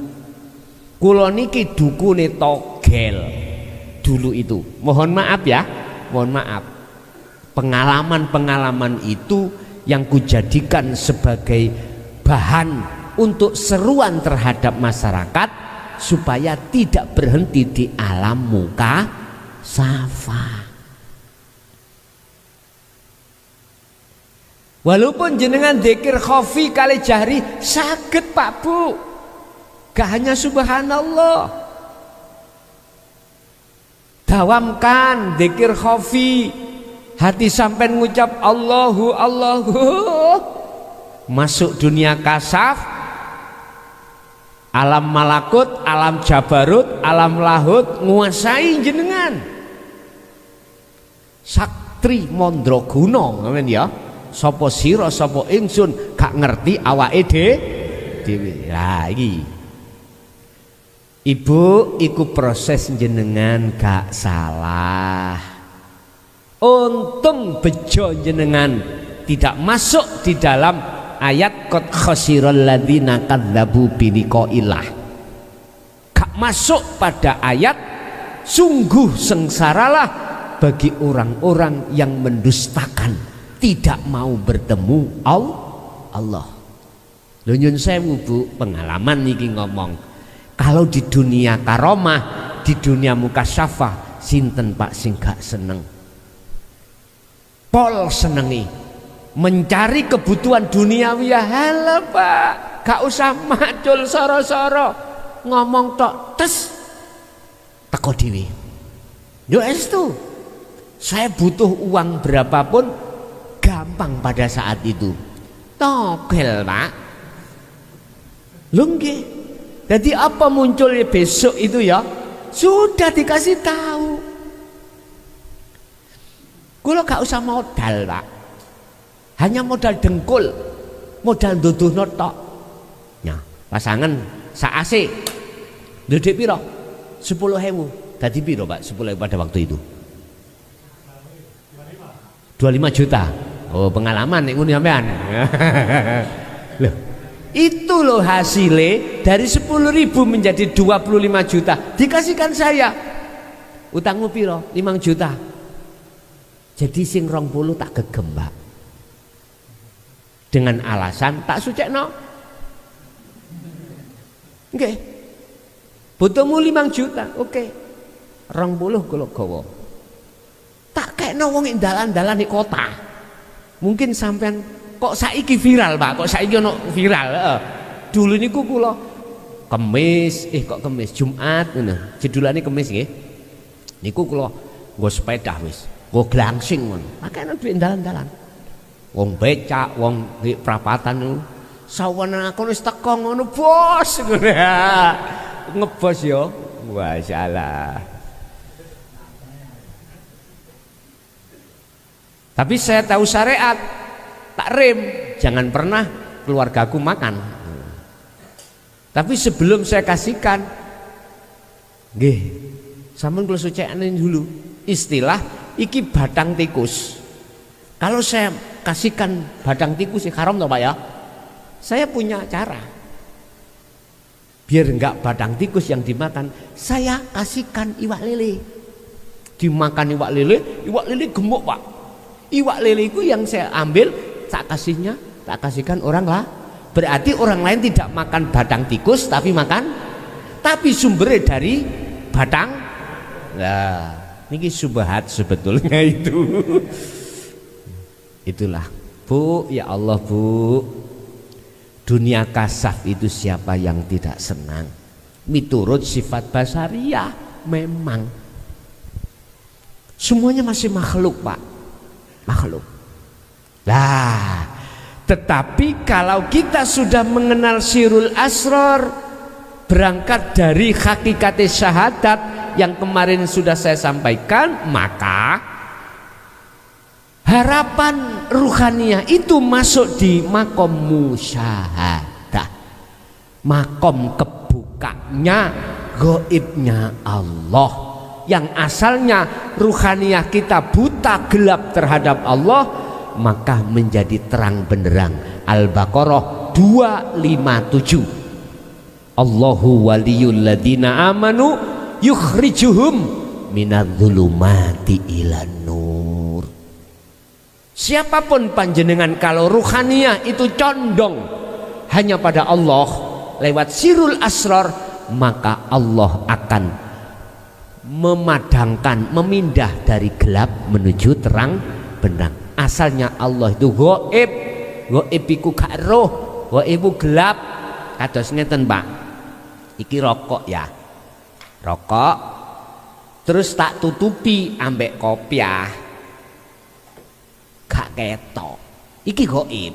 Kula niki dukune togel dulu itu. Mohon maaf ya, mohon maaf. Pengalaman-pengalaman itu yang kujadikan sebagai bahan untuk seruan terhadap masyarakat supaya tidak berhenti di alam muka safa. Walaupun jenengan dzikir khafi kali jahri saged Pak Bu, gak hanya subhanallah, dawamkan dzikir khafi. Hati sampai ngucap Allahu Allahu, masuk dunia kasaf, alam malakut, alam jabarut, alam lahut, nguasai jenengan. Saktri Mandraguna, amen ya. Sapa sira sapa ingsun gak ngerti awake dhewe. Lah iki. Ibu, iku proses jenengan gak salah. Untung bejo jenengan tidak masuk di dalam ayat qad khasiral ladzina kadzdzabu biliqaillah. Gak masuk pada ayat sungguh sengsaralah bagi orang-orang yang mendustakan, tidak mau bertemu Allah. Lho nyun sewu Bu, pengalaman niki ngomong. Kalau di dunia karomah, di dunia mukasyafah, sinten Pak sing gak seneng? Pol senengi mencari kebutuhan duniawi ya. Halah Pak, gak usah macul soro-soro, ngomong tok tes teko dhewe. Yo estu, saya butuh uang berapapun gampang pada saat itu. Togel Pak. Lho nggih. Jadi apa munculnya besok itu ya sudah dikasih tahu. Kula gak usah modal Pak, hanya modal dengkul, modal nduduhno tok. Ya, pasangan sak AC ndedek piro? 10.000. Dadi piro Pak 10.000 pada waktu itu? 25 juta. Oh pengalaman nek ngono sampean. Loh, itu loh hasilnya dari 10.000 menjadi 25 juta dikasihkan saya. Utangmu piro? 5 juta. Jadi sing 20 tak gegem Pak, dengan alasan tak sucekno. Nggih. Butuhmu 5 juta, oke. 20 kula gawa. Tak kekno wong ing dalan-dalan di kota. Mungkin sampean kok saiki viral Pak, kok saiki ono viral. Dulu niku kula Kemis, kok Jumat ngono. Jedulane Kemis nggih. Niku kula nggo sepeda wis. Gue glangsing mon, makanya duit dalan-dalan. Wong becak, wong di perapatan itu, sawana aku wis teko ngono bos, ngebos yo, masyaallah. Tapi saya tahu syariat, tak rem, jangan pernah keluargaku makan. Tapi sebelum saya kasihkan, nggih, sampeyan kula sucekane dulu istilah. Iki batang tikus. Kalau saya kasihkan batang tikus sih haram toh Pak ya. Saya punya cara. Biar enggak batang tikus yang dimakan, saya kasihkan iwak lele. Dimakan iwak lele gemuk Pak. Iwak lele itu yang saya ambil, tak kasihkan orang lah. Berarti orang lain tidak makan batang tikus tapi sumbernya dari batang. Nah, ini subhat sebetulnya itu. Itulah, Bu, ya Allah, Bu. Dunia kasaf itu siapa yang tidak senang? Miturut sifat basariyah memang. Semuanya masih makhluk, Pak. Makhluk. Lah, tetapi kalau kita sudah mengenal sirul asror, berangkat dari hakikat syahadat yang kemarin sudah saya sampaikan, maka harapan ruhaniyah itu masuk di makom musyahadah, makom kebukanya gaibnya Allah, yang asalnya ruhaniyah kita buta gelap terhadap Allah, maka menjadi terang benderang. Al-Baqarah 257. Allahu waliyul ladina amanu yukhrijuhum minadh-dhulumati ilan nur. Siapapun panjenengan kalau ruhaniyah itu condong hanya pada Allah lewat sirul asrar, maka Allah akan memadangkan, memindah dari gelap menuju terang benderang. Asalnya Allah itu gaib, gaib iku gak roh, gaib iku gelap. Kados ngeten, Pak. Iki rokok ya, rokok terus tak tutupi ambek kopiah, gak ketok, iki gaib.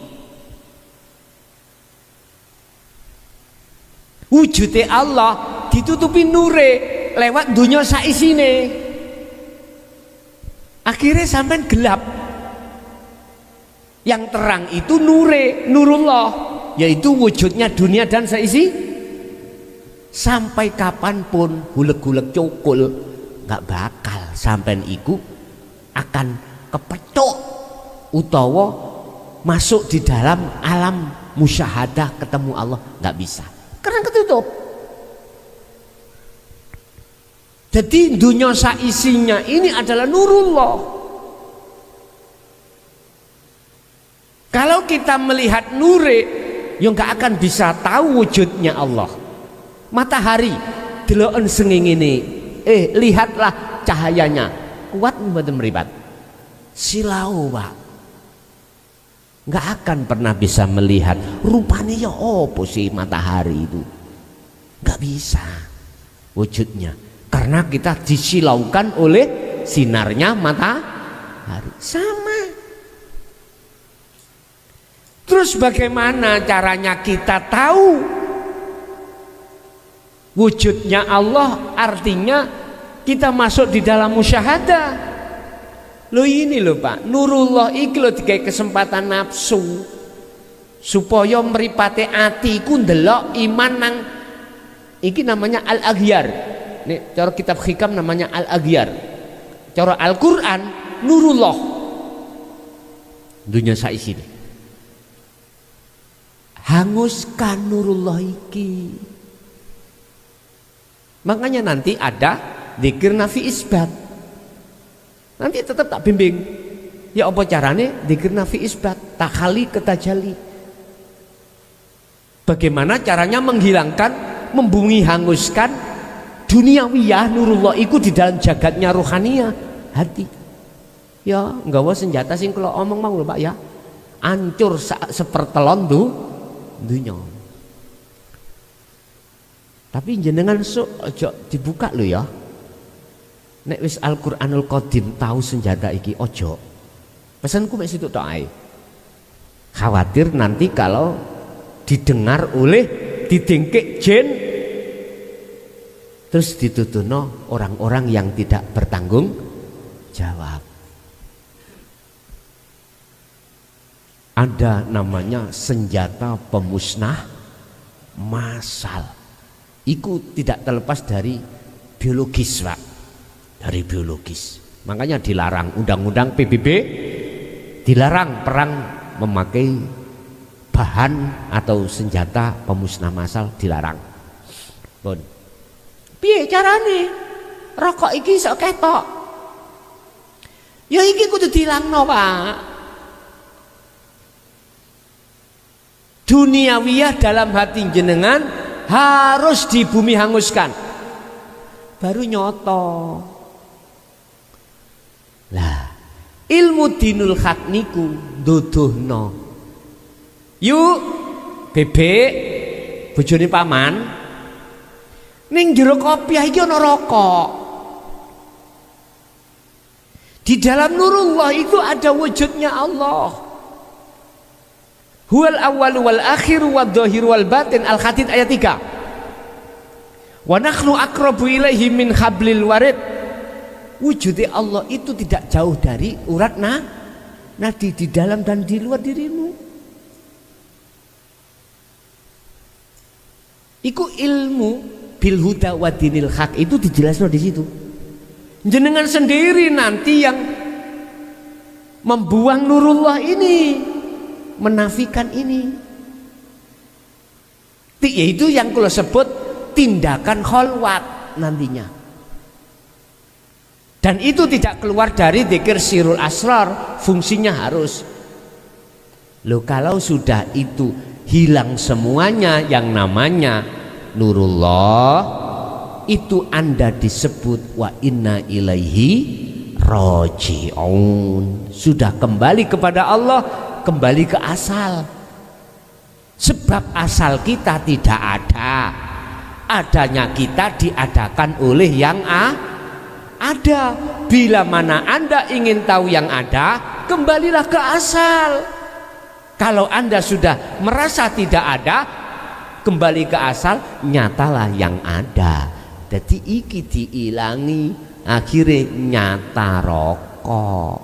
Wujudnya Allah ditutupi nure lewat dunia saisine, akhirnya sampai gelap. Yang terang itu nurullah, yaitu wujudnya dunia dan seisi. Sampai kapanpun gulek-gulek cukul gak bakal sampean iku akan kepethuk utawa masuk di dalam alam musyahadah ketemu Allah, gak bisa karena ketutup. Jadi dunia saisinya ini adalah nurullah. Kalau kita melihat nure, yang gak akan bisa tahu wujudnya Allah. Matahari deloken sengingine, lihatlah cahayanya, kuat mboten mripat? Silau, Pak. Nggak akan pernah bisa melihat rupanya ya opo sih matahari itu, nggak bisa wujudnya karena kita disilaukan oleh sinarnya matahari. Sama. Terus bagaimana caranya kita tahu wujudnya Allah? Artinya kita masuk di dalam musyahadah. Lo ini loh Pak, nurullah iki lo dikai kesempatan nafsu supaya meripate atiku ndelok iman nang iki namanya al-aghyar. Nih cara kitab hikam namanya al-aghyar. Cara Al-Qur'an nurullah. Dunia saisi ini. Hanguskan nurullah iki. Makanya nanti ada dzikir nafi isbat. Nanti tetap tak bimbing. Ya apa caranya dzikir nafi isbat, takhali ketajali. Bagaimana caranya menghilangkan, membumi hanguskan duniawiyah nurullah itu di dalam jagatnya rohaniyah hati. Ya nggawa senjata sing kalau omong mau lho Pak ya. Ancur sepertelon dunya. Tapi jenengan ojo dibuka lho ya. Nek wis Al-Qur'anul Qadim tahu senjata iki ojo. Pesanku mek situ tok ae. Khawatir nanti kalau didengar oleh didengkek jin terus dituduhno orang-orang yang tidak bertanggung jawab. Ada namanya senjata pemusnah massal. Iku tidak terlepas dari biologis Pak, dari biologis. Makanya dilarang, undang-undang PBB dilarang perang memakai bahan atau senjata pemusnah massal, dilarang. Pun piye carane rokok iki sok ketok? Ya iki kudu dilangno, Pak. Duniawiyah dalam hati jenengan harus di bumi hanguskan. Baru nyoto. Lah, ilmu dinul haq niku duduhno. Yuk, bebek bojone paman ning jero kopiah iki ana rokok. Di dalam nurullah itu ada wujudnya Allah. Huwal awwal wal akhir wal dhahir wal batin. Al-Hadid ayat 3. Wa nakhlu aqrabu ilaihi min hablil warid. Wujudnya Allah itu tidak jauh dari urat nadi di dalam dan di luar dirimu. Iku ilmu bil huda wa dinil haq itu dijelaskan di situ. Jenengan sendiri nanti yang membuang nurullah ini, menafikan ini. Yaitu yang kalau sebut tindakan kholwat nantinya. Dan itu tidak keluar dari dzikir sirul asrar, fungsinya harus. Loh, kalau sudah itu hilang semuanya yang namanya nurullah, itu Anda disebut wa inna ilaihi raji'un. Sudah kembali kepada Allah, kembali ke asal. Sebab asal kita tidak ada, adanya kita diadakan oleh yang ada. Bila mana Anda ingin tahu yang ada, kembalilah ke asal. Kalau Anda sudah merasa tidak ada, kembali ke asal, nyatalah yang ada. Jadi iki diilangi, akhirnya nyata rokok.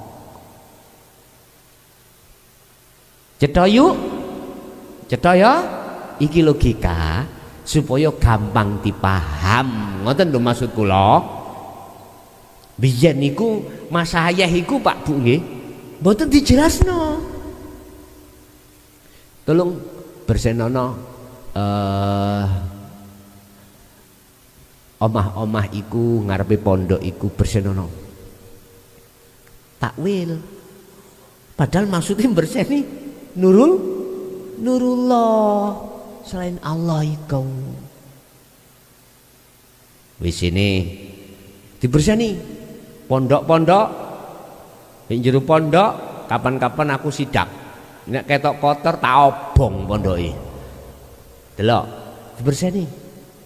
Cetha yuk, cetha ya. Iki logika supaya gampang dipaham. Ngoten lho maksud kula. Biyen niku masayah iku Pak Bu nggih, mboten dijelasno. Tolong bersenono omah-omah iku ngarepe pondok iku bersenono takwil, padahal maksudnya berseni nurullah selain Allah iku. Wis ini diberseni pondok-pondok ing jero pondok, kapan-kapan aku sidak nek ketok kotor tak obong pondoke. Delok diberseni,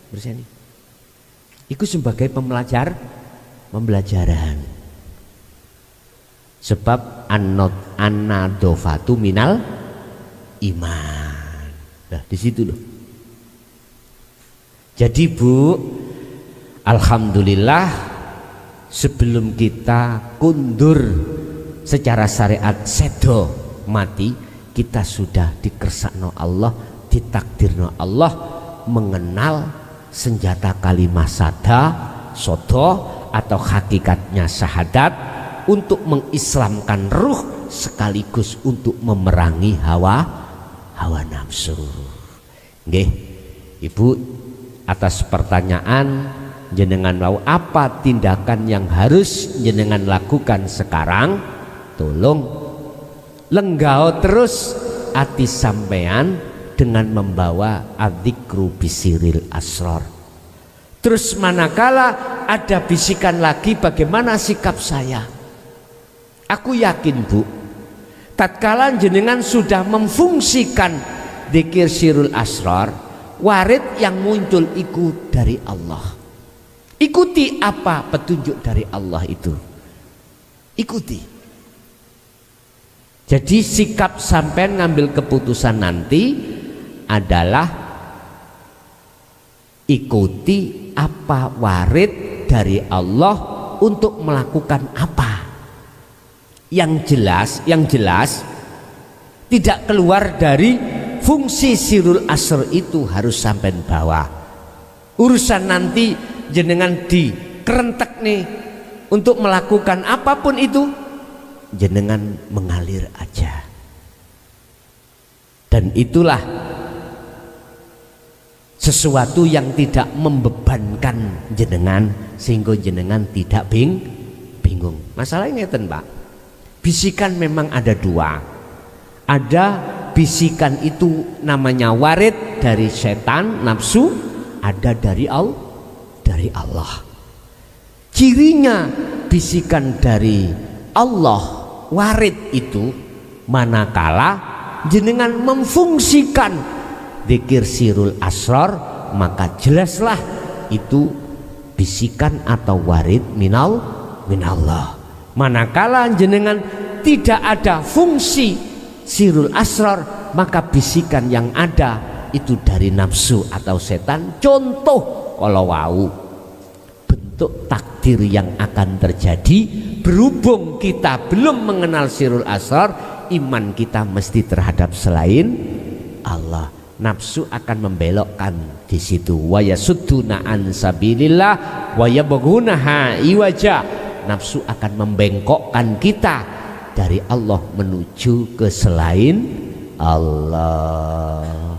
berseni. Itu sebagai pembelajaran. Sebab an-nadofatu minal iman. Nah, di situ loh. Jadi Bu, alhamdulillah sebelum kita kundur secara syariat sedo mati, kita sudah dikersakno Allah, ditakdirno Allah mengenal senjata kalimah sodo atau hakikatnya syahadat untuk mengislamkan ruh sekaligus untuk memerangi hawa nafsu. Nggih, Ibu, atas pertanyaan jenengan mau apa tindakan yang harus jenengan lakukan sekarang, tolong lenggao terus hati sampean dengan membawa adzikru bisiril asrar. Terus manakala ada bisikan lagi, bagaimana sikap saya? Aku yakin Bu, tatkala jenengan sudah memfungsikan dzikir sirul asrar, warid yang muncul ikut dari Allah. Ikuti apa petunjuk dari Allah itu, ikuti. Jadi sikap sampai ngambil keputusan nanti adalah ikuti apa warid dari Allah untuk melakukan apa. Yang jelas tidak keluar dari fungsi sirul asr itu harus sampai bawah. Urusan nanti jenengan dikerentek nih untuk melakukan apapun itu, jenengan mengalir aja. Dan itulah sesuatu yang tidak membebankan jenengan sehingga jenengan tidak bingung. Masalahnya ngeten Pak, Bisikan memang ada dua. Ada bisikan itu namanya warid dari setan, nafsu, ada dari Allah. Cirinya bisikan dari Allah warid itu manakala jenengan memfungsikan dzikir sirul asrar, maka jelaslah itu bisikan atau warid minallah. Manakala jenengan tidak ada fungsi sirul asrar, maka bisikan yang ada itu dari nafsu atau setan. Contoh kalau wau bentuk takdir yang akan terjadi, berhubung kita belum mengenal sirul asrar, iman kita mesti terhadap selain Allah. Nafsu akan membelokkan di situ. Wa yasudduna an sabilillah wa yabghunaha iwaja. Nafsu akan membengkokkan kita dari Allah menuju ke selain Allah.